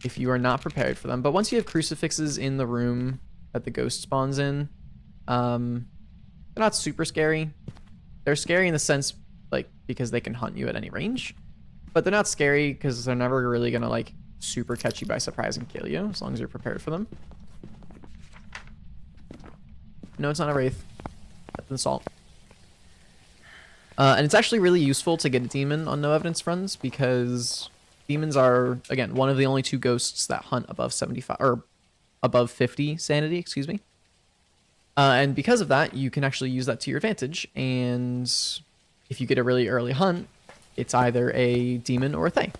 if you are not prepared for them. But once you have crucifixes in the room that the ghost spawns in, they're not super scary. They're scary in the sense, like, because they can hunt you at any range. But they're not scary because they're never really going to, like, super catch you by surprise and kill you, as long as you're prepared for them. No, it's not a wraith. That's an assault. And it's actually really useful to get a demon on no evidence runs because demons are, again, one of the only two ghosts that hunt above 75 or above 50 sanity, excuse me. And because of that, you can actually use that to your advantage. And if you get a really early hunt, it's either a demon or a fae.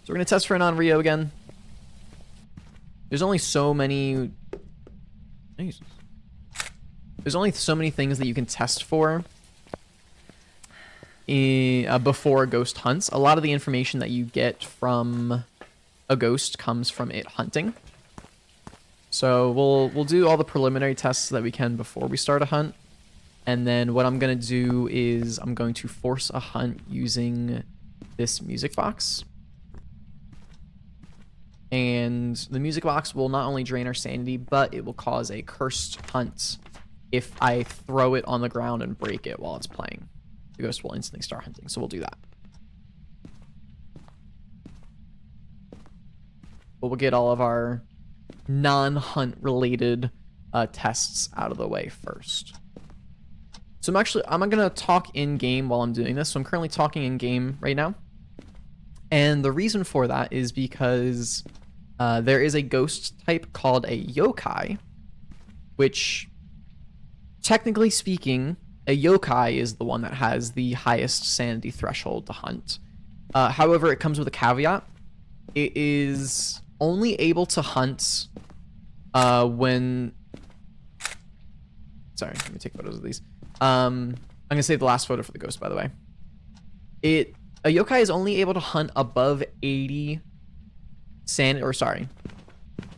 So we're going to test for a non-Rio again. There's only so many... Jesus. There's only so many things that you can test for before a ghost hunts. A lot of the information that you get from a ghost comes from it hunting. So we'll do all the preliminary tests that we can before we start a hunt. And then what I'm going to do is I'm going to force a hunt using this music box. And the music box will not only drain our sanity, but it will cause a cursed hunt if I throw it on the ground and break it while it's playing. The ghost will instantly start hunting, so we'll do that. But we'll get all of our non-hunt related tests out of the way first. So I'm going to talk in-game while I'm doing this. So I'm currently talking in-game right now. And the reason for that is because there is a ghost type called a yokai, which, technically speaking, a yokai is the one that has the highest sanity threshold to hunt. However, it comes with a caveat. It is only able to hunt when... Sorry, let me take photos of these. I'm going to save the last photo for the ghost, by the way. A yokai is only able to hunt above 80 sanity, or sorry,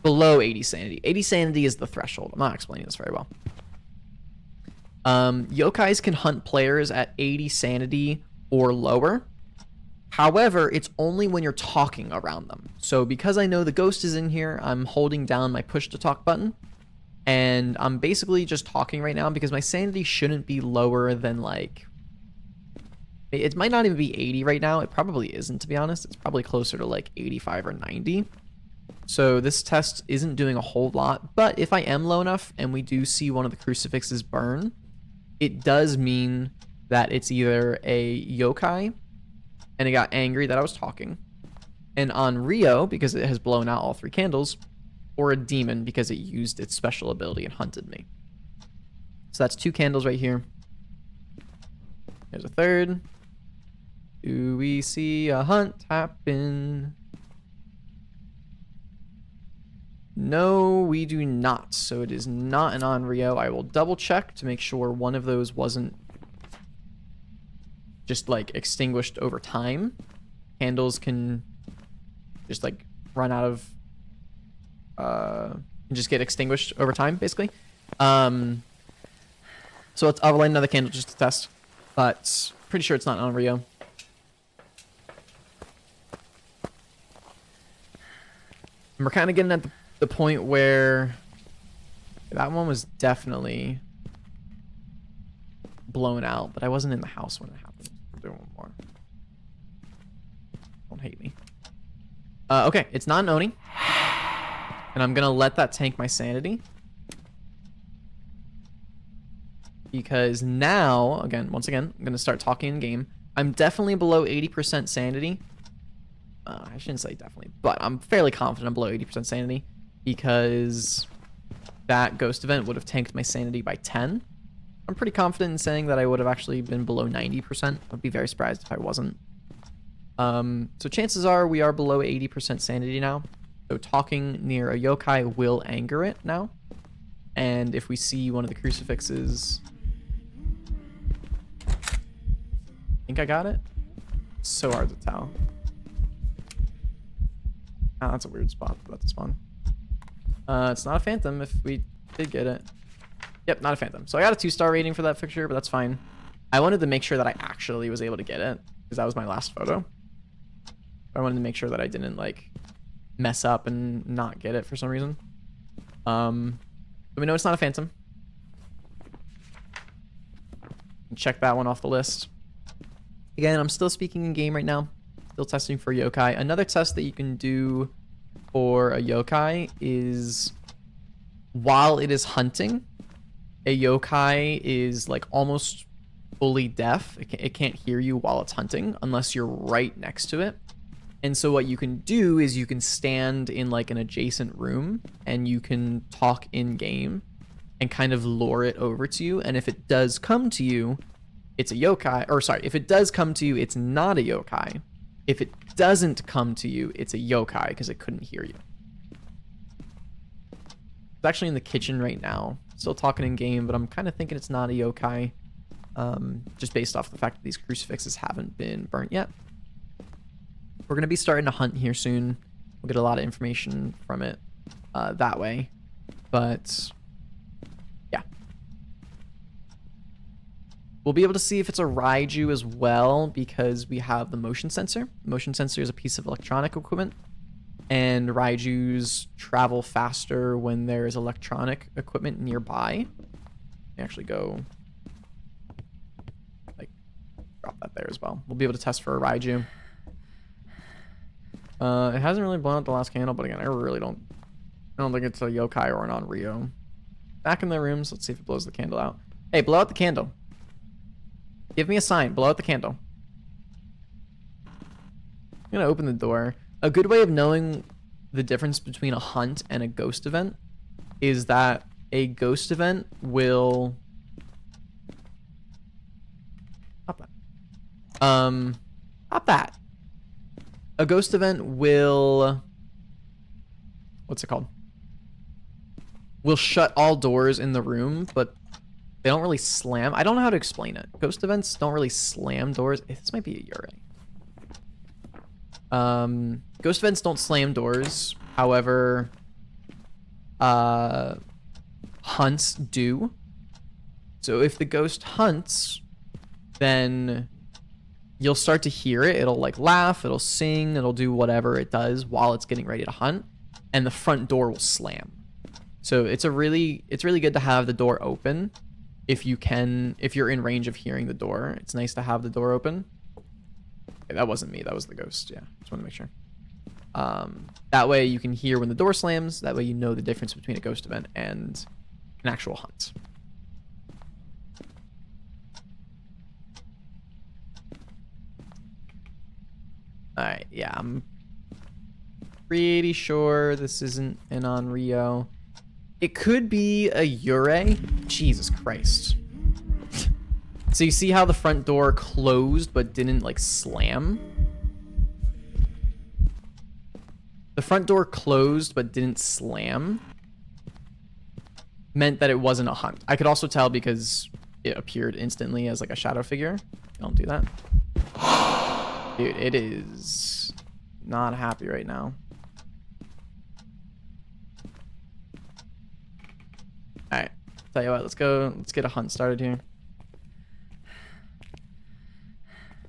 below 80 sanity. 80 sanity is the threshold. I'm not explaining this very well. Yokais can hunt players at 80 sanity or lower. However, it's only when you're talking around them. So because I know the ghost is in here, I'm holding down my push to talk button. And I'm basically just talking right now because my sanity shouldn't be lower than like... It might not even be 80 right now. It probably isn't, to be honest. It's probably closer to like 85 or 90. So this test isn't doing a whole lot. But if I am low enough and we do see one of the crucifixes burn, it does mean that it's either a yokai and it got angry that I was talking, and on Rio because it has blown out all 3 candles, or a demon because it used its special ability and hunted me. So that's 2 candles right here. There's a third. Do we see a hunt happen? No, we do not. So it is not an on Rio. I will double check to make sure one of those wasn't just like extinguished over time. Candles can just like run out of just get extinguished over time, basically. So I'll light another candle just to test, but pretty sure it's not on Rio. And we're kind of getting at the point where that one was definitely blown out, but I wasn't in the house when it happened. Do one more. Don't hate me. Okay, it's not an Oni. And I'm gonna let that tank my sanity. Because now, once again, I'm gonna start talking in game. I'm definitely below 80% sanity. I shouldn't say definitely, but I'm fairly confident I'm below 80% sanity because that ghost event would have tanked my sanity by 10. I'm pretty confident in saying that I would have actually been below 90%. I'd be very surprised if I wasn't. So chances are we are below 80% sanity now. So talking near a yokai will anger it now. And if we see one of the crucifixes... I think I got it? It's so hard to tell. Oh, that's a weird spot about to spawn. It's not a phantom if we did get it. Yep, not a phantom. So I got a 2-star rating for that picture, but that's fine. I wanted to make sure that I actually was able to get it because that was my last photo. I wanted to make sure that I didn't like mess up and not get it for some reason. But we know it's not a phantom. Check that one off the list. Again, I'm still speaking in game right now. Still testing for yokai. Another test that you can do for a yokai is while it is hunting, a yokai is like almost fully deaf. It can't hear you while it's hunting unless you're right next to it. And so what you can do is you can stand in like an adjacent room and you can talk in game and kind of lure it over to you. And if it does come to you, it's a yokai. Or sorry, if it does come to you, it's not a yokai. If it doesn't come to you, it's a yokai because it couldn't hear you. It's actually in the kitchen right now. Still talking in game, but I'm kind of thinking it's not a yokai. Just based off the fact that these crucifixes haven't been burnt yet. We're going to be starting to hunt here soon. We'll get a lot of information from it that way. But yeah. We'll be able to see if it's a Raiju as well because we have the motion sensor. Motion sensor is a piece of electronic equipment. And Raijus travel faster when there is electronic equipment nearby. They actually go... like, drop that there as well. We'll be able to test for a Raiju. It hasn't really blown out the last candle, but again, I don't think it's a yokai or an Onryo. Back in the rooms, let's see if it blows the candle out. Hey, blow out the candle. Give me a sign, blow out the candle. I'm gonna open the door. A good way of knowing the difference between a hunt and a ghost event is that a ghost event will... Stop that. Stop that. A ghost event will... What's it called? Will shut all doors in the room, but they don't really slam. I don't know how to explain it. Ghost events don't really slam doors. This might be a Yurei. Ghost events don't slam doors. However, hunts do. So if the ghost hunts, then... you'll start to hear it. It'll like laugh, it'll sing, it'll do whatever it does while it's getting ready to hunt, and the front door will slam. So it's really good to have the door open if you're in range of hearing the door. It's nice to have the door open. Okay, that wasn't me, that was the ghost. Yeah, just want to make sure. That way you can hear when the door slams. That way you know the difference between a ghost event and an actual hunt. Alright, yeah, I'm pretty sure this isn't an Onryo. It could be a Yurei. Jesus Christ. So you see how the front door closed but didn't, like, slam? The front door closed but didn't slam. Meant that it wasn't a hunt. I could also tell because it appeared instantly as, like, a shadow figure. Don't do that. Dude, it is not happy right now. Alright, tell you what, let's get a hunt started here.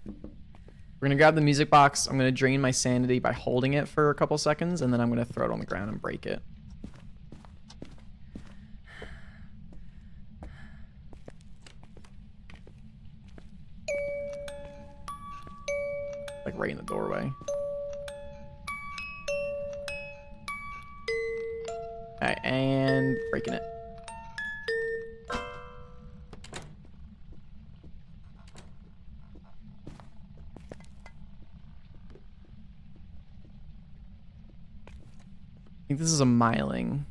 We're gonna grab the music box. I'm gonna drain my sanity by holding it for a couple seconds, and then I'm gonna throw it on the ground and break it. Like right in the doorway. Alright, and breaking it. I think this is a miling.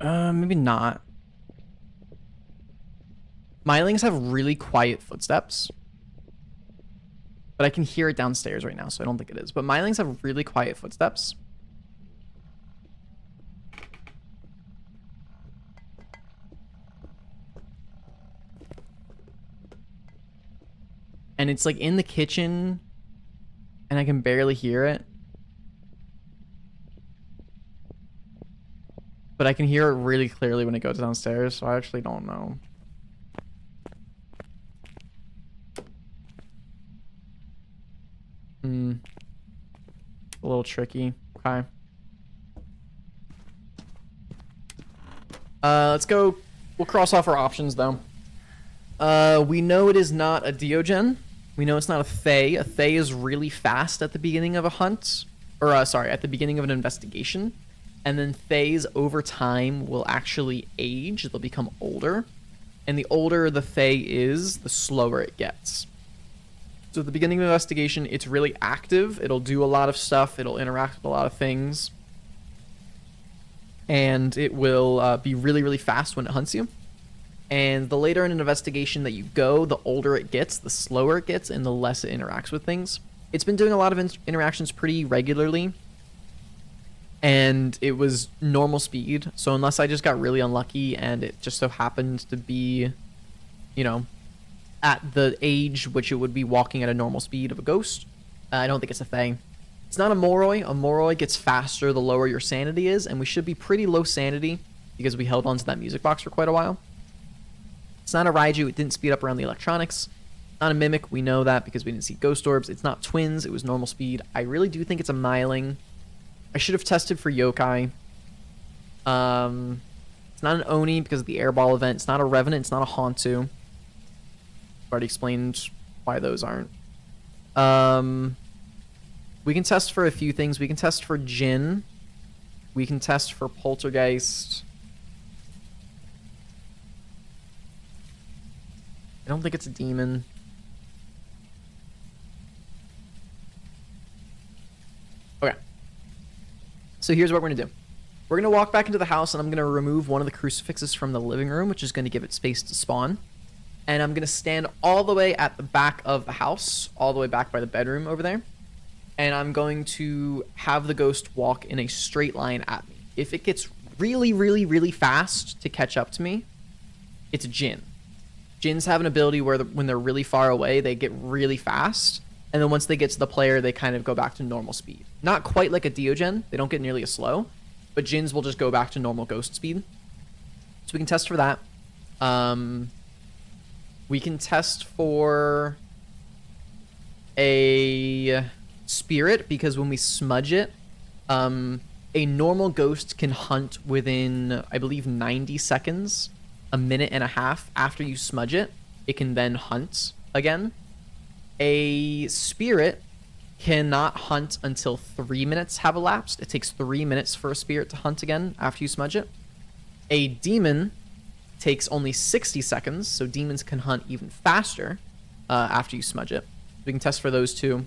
Maybe not. Milings have really quiet footsteps. But I can hear it downstairs right now, so I don't think it is. But milings have really quiet footsteps. And it's like in the kitchen, and I can barely hear it. But I can hear it really clearly when it goes downstairs, so I actually don't know. A little tricky. Okay. Let's go. We'll cross off our options, though. We know it is not a Diogen. We know it's not a Fae. A Fae is really fast at the beginning of a hunt. Or, sorry, at the beginning of an investigation. And then Faes, over time, will actually age. They'll become older. And the older the Fae is, the slower it gets. So at the beginning of an investigation, it's really active. It'll do a lot of stuff. It'll interact with a lot of things. And it will be really, really fast when it hunts you. And the later in an investigation that you go, the older it gets, the slower it gets, and the less it interacts with things. It's been doing a lot of interactions pretty regularly. And it was normal speed. So unless I just got really unlucky and it just so happened to be, you know, at the age which it would be walking at a normal speed of a ghost, I don't think it's a thing. It's not a Moroi. A Moroi gets faster the lower your sanity is, and we should be pretty low sanity because we held onto that music box for quite a while. It's not a Raiju. It didn't speed up around the electronics. Not a Mimic. We know that because we didn't see ghost orbs. It's not twins. It was normal speed. I really do think it's a Miling. I should have tested for Yokai. It's not an Oni because of the airball event. It's not a Revenant. It's not a Hantu. I've already explained why those aren't. We can test for a few things. We can test for Jinn. We can test for Poltergeist. I don't think it's a demon. Okay. So here's what we're going to do. We're going to walk back into the house, and I'm going to remove one of the crucifixes from the living room, which is going to give it space to spawn. And I'm going to stand all the way at the back of the house, all the way back by the bedroom over there. And I'm going to have the ghost walk in a straight line at me. If it gets really, really, really fast to catch up to me, it's a Jinn. Jinns have an ability where when they're really far away, they get really fast. And then once they get to the player, they kind of go back to normal speed. Not quite like a Diogen. They don't get nearly as slow. But Jinns will just go back to normal ghost speed. So we can test for that. We can test for... a spirit, because when we smudge it, a normal ghost can hunt within, I believe, 90 seconds, a minute and a half after you smudge it. It can then hunt again. A spirit cannot hunt until 3 minutes have elapsed. It takes 3 minutes for a spirit to hunt again after you smudge it. A demon takes only 60 seconds, so demons can hunt even faster after you smudge it. We can test for those two.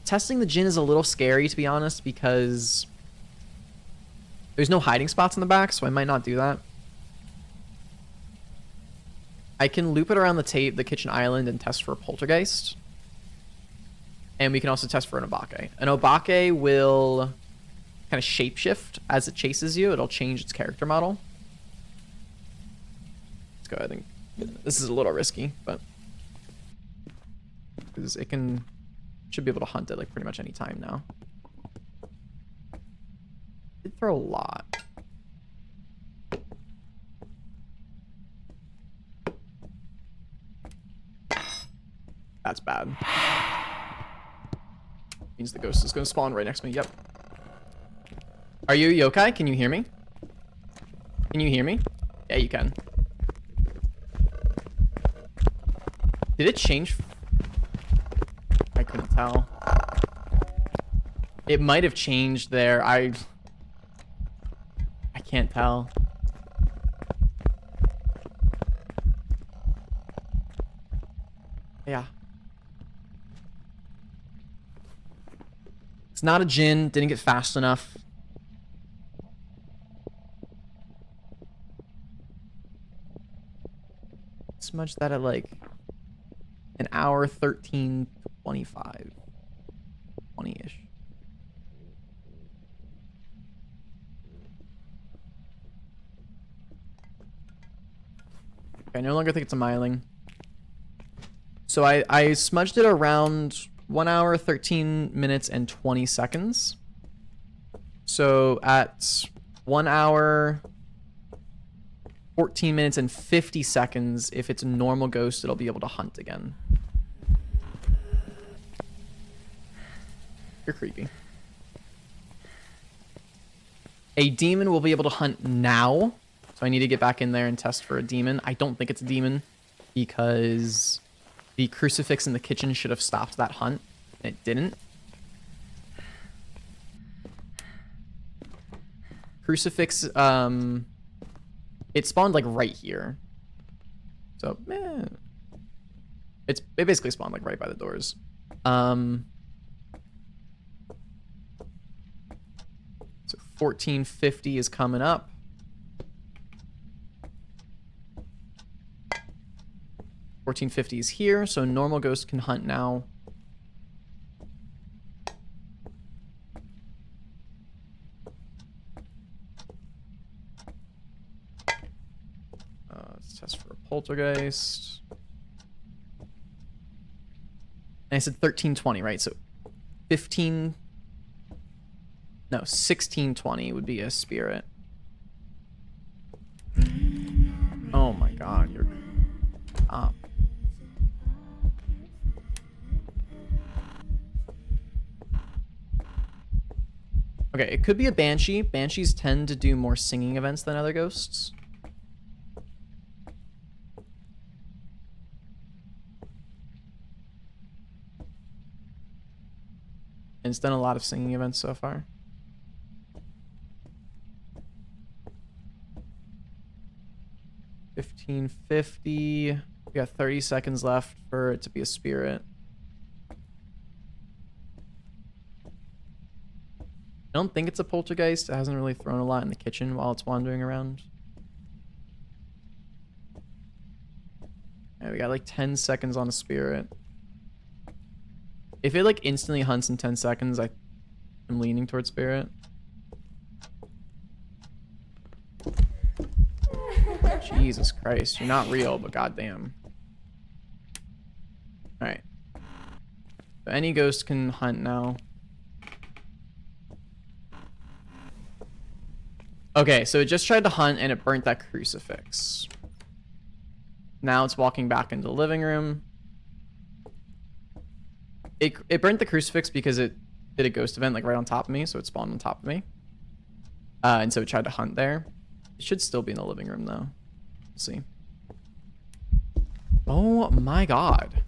Testing the Djinn is a little scary, to be honest, because there's no hiding spots in the back, so I might not do that. I can loop it around the kitchen island and test for a poltergeist. And we can also test for an obake. An obake will kind of shapeshift as it chases you. It'll change its character model. Let's go ahead and... This is a little risky, but... because it can... should be able to hunt it like pretty much any time now. Did throw a lot. That's bad. Means the ghost is going to spawn right next to me. Yep. Are you yokai? Can you hear me? Can you hear me? Yeah, you can. Did it change? I couldn't tell. It might have changed there. I can't tell. Yeah. It's not a Djinn. Didn't get fast enough. Smudge that at like an hour 13:25, 20-ish. Okay, I no longer think it's a myling. So I smudged it around 1 hour 13 minutes and 20 seconds. So at 1 hour 14 minutes and 50 seconds, if it's a normal ghost, it'll be able to hunt again. You're creepy. A demon will be able to hunt now. So I need to get back in there and test for a demon. I don't think it's a demon because the crucifix in the kitchen should have stopped that hunt. And it didn't. Crucifix, it spawned like right here. So, it basically spawned like right by the doors. So 1450 is coming up. $14.50 is here, so normal ghost can hunt now. Let's test for a poltergeist. And I said 1320, right? So 1620 would be a spirit. Oh my god, you're up. Okay, it could be a banshee. Banshees tend to do more singing events than other ghosts. And it's done a lot of singing events so far. $15.50. We got 30 seconds left for it to be a spirit. I don't think it's a poltergeist. It hasn't really thrown a lot in the kitchen while it's wandering around. Yeah, we got like 10 seconds on a spirit. If it like instantly hunts in 10 seconds, I'm leaning towards spirit. Jesus Christ, you're not real, but goddamn. Alright. So any ghost can hunt now. Okay, so it just tried to hunt and it burnt that crucifix. Now it's walking back into the living room. It burnt the crucifix because it did a ghost event like right on top of me, so it spawned on top of me. And so it tried to hunt there. It should still be in the living room though. We'll see. Oh my god.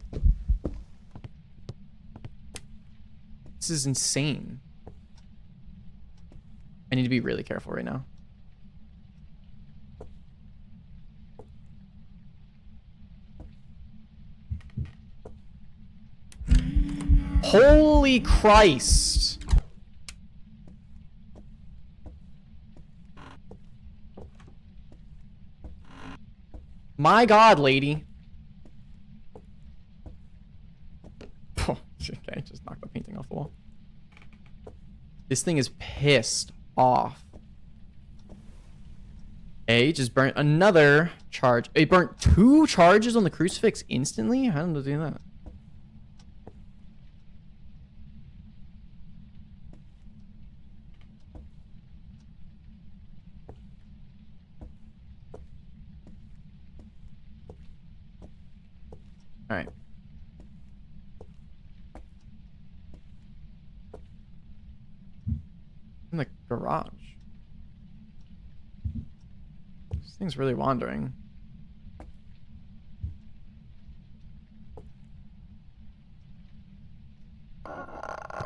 This is insane. I need to be really careful right now. Holy Christ. My god, lady. Okay, just knocked the painting off the wall. This thing is pissed off. A just burnt another charge. It burnt 2 charges on the crucifix instantly? How did it do that? All right. In the garage. This thing's really wandering.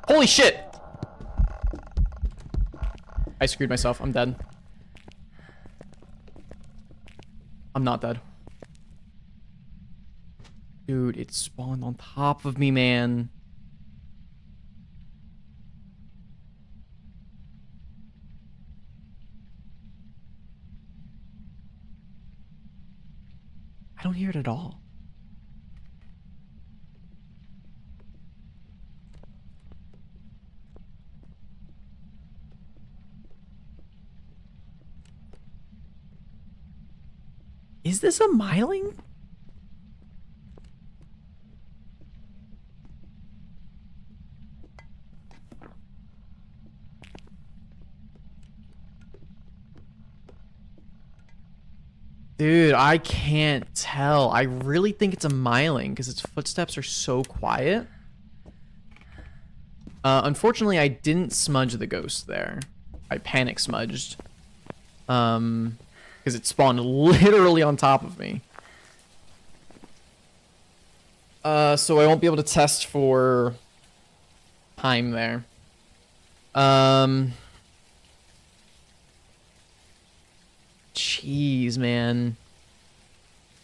Holy shit! I screwed myself. I'm dead. I'm not dead. Dude, it spawned on top of me, man. I don't hear it at all. Is this a myling? Dude, I can't tell. I really think it's a myling because its footsteps are so quiet. Unfortunately, I didn't smudge the ghost there. I panic smudged. Because it spawned literally on top of me. So I won't be able to test for time there. Jeez, man.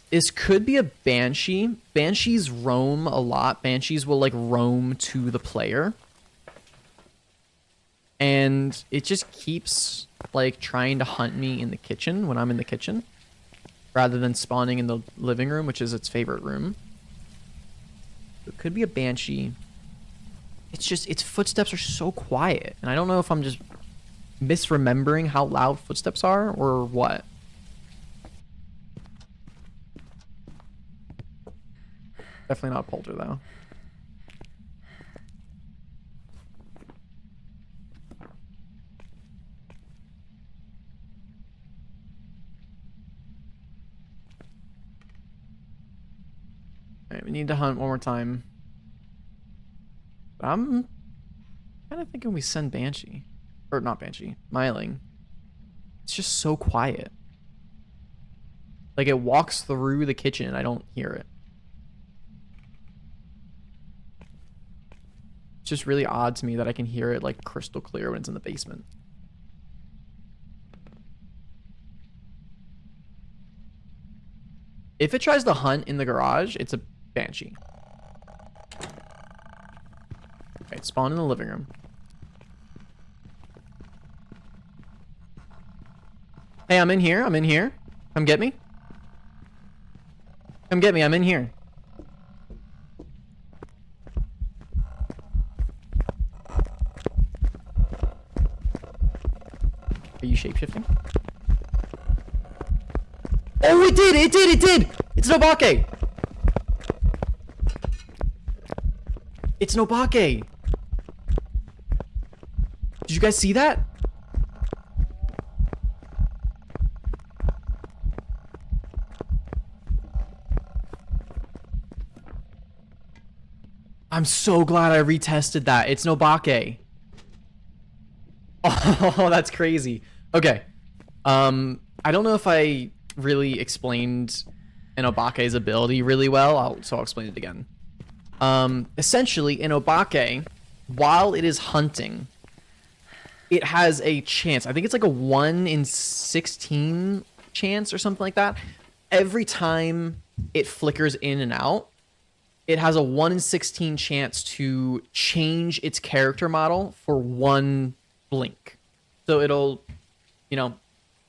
This could be a banshee. Banshees roam a lot. Banshees will like roam to the player. And it just keeps like trying to hunt me in the kitchen when I'm in the kitchen. Rather than spawning in the living room, which is its favorite room. It could be a banshee. It's just, its footsteps are so quiet. And I don't know if I'm just misremembering how loud footsteps are or what. Definitely not a polter though. Alright, we need to hunt one more time. I'm kind of thinking we send Banshee. Or not Banshee, Myling. It's just so quiet. Like it walks through the kitchen and I don't hear it. It's just really odd to me that I can hear it like crystal clear when it's in the basement. If it tries to hunt in the garage, it's a Banshee. Okay, it's spawned in the living room. Hey, I'm in here. I'm in here. Come get me. Come get me. I'm in here. Are you shapeshifting? Oh, it did! It did! It did! It's an Obake! It's an Obake! Did you guys see that? I'm so glad I retested that. It's Nobake. Oh, that's crazy. Okay. I don't know if I really explained an Obake's ability really well, so I'll explain it again. Essentially, in Obake, while it is hunting, it has a chance. I think it's like a 1 in 16 chance or something like that. Every time it flickers in and out, it has a 1 in 16 chance to change its character model for one blink. So it'll, you know,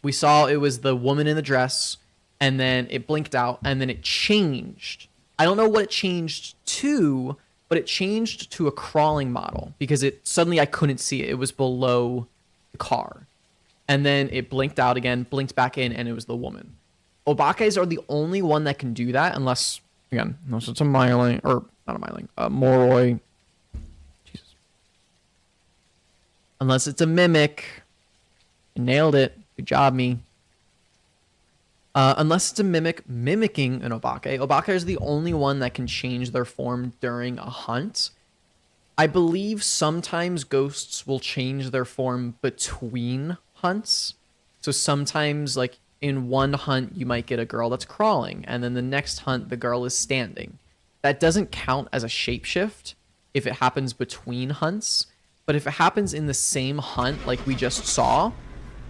we saw it was the woman in the dress, and then it blinked out, and then it changed. I don't know what it changed to, but it changed to a crawling model because it suddenly I couldn't see it. It was below the car. And then it blinked out again, blinked back in, and it was the woman. Obakes are the only one that can do that unless, again, unless it's a Myling, or not a Myling, a Moroi. Jesus. Unless it's a Mimic. You nailed it. Good job, me. Unless it's a Mimic mimicking an Obake. Obake is the only one that can change their form during a hunt. I believe sometimes ghosts will change their form between hunts. So sometimes, like, in one hunt, you might get a girl that's crawling, and then the next hunt, the girl is standing. That doesn't count as a shapeshift if it happens between hunts, but if it happens in the same hunt like we just saw,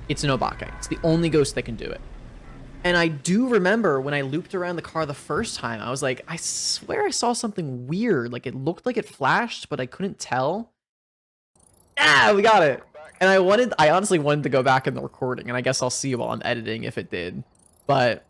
it's an Obake. It's the only ghost that can do it. And I do remember when I looped around the car the first time, I was like, I swear I saw something weird. Like, it looked like it flashed, but I couldn't tell. Ah, we got it. And I honestly wanted to go back in the recording, and I guess I'll see while I'm editing if it did. But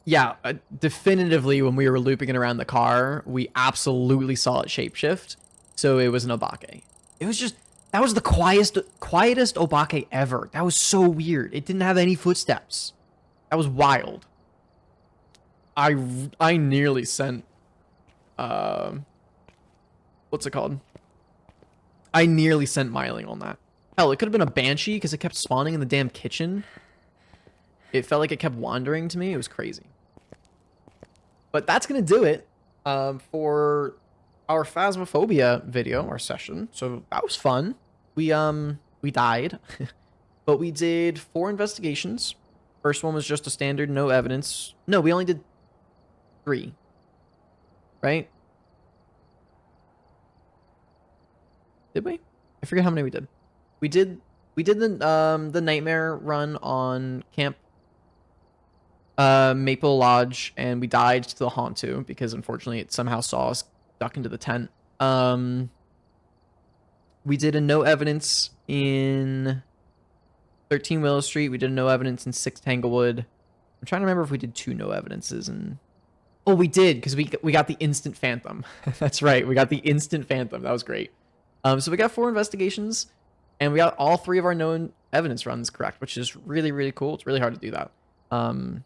yeah, definitively when we were looping it around the car, we absolutely saw it shapeshift. So it was an Obake. It was just, that was the quietest Obake ever. That was so weird. It didn't have any footsteps. That was wild. I nearly sent, what's it called? I nearly sent Myling on that. Hell, it could have been a Banshee because it kept spawning in the damn kitchen. It felt like it kept wandering to me. It was crazy. But that's going to do it for our Phasmophobia video, our session. So that was fun. We died. But we did 4 investigations. First one was just a standard no evidence. No, we only did 3. Right? Did we? I forget how many we did. We did the nightmare run on Camp Maple Lodge, and we died to the Haunt too because unfortunately it somehow saw us duck into the tent. We did a no evidence in 13 Willow Street. We did a no evidence in 6 Tanglewood. I'm trying to remember if we did 2 no evidences and oh, we did because we got the instant phantom. That's right, we got the instant phantom. That was great. So we got 4 investigations, and we got all 3 of our known evidence runs correct, which is really, really cool. It's really hard to do that. So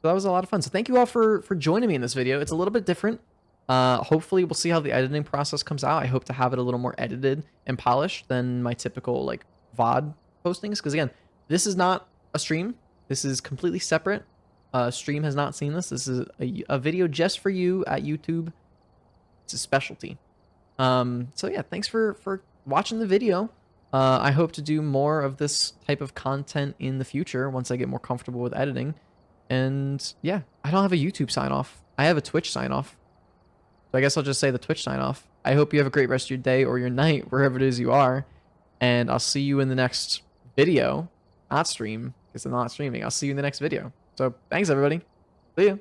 that was a lot of fun. So thank you all for joining me in this video. It's a little bit different. Hopefully we'll see how the editing process comes out. I hope to have it a little more edited and polished than my typical like VOD postings. Because again, this is not a stream. This is completely separate. Stream has not seen this. This is a video just for you at YouTube. It's a specialty. So yeah, thanks for watching the video. I hope to do more of this type of content in the future once I get more comfortable with editing. And yeah, I don't have a YouTube sign off. I have a Twitch sign off. So I guess I'll just say the Twitch sign off. I hope you have a great rest of your day or your night, wherever it is you are. And I'll see you in the next video. Not stream, because I'm not streaming. I'll see you in the next video. So thanks, everybody. See ya.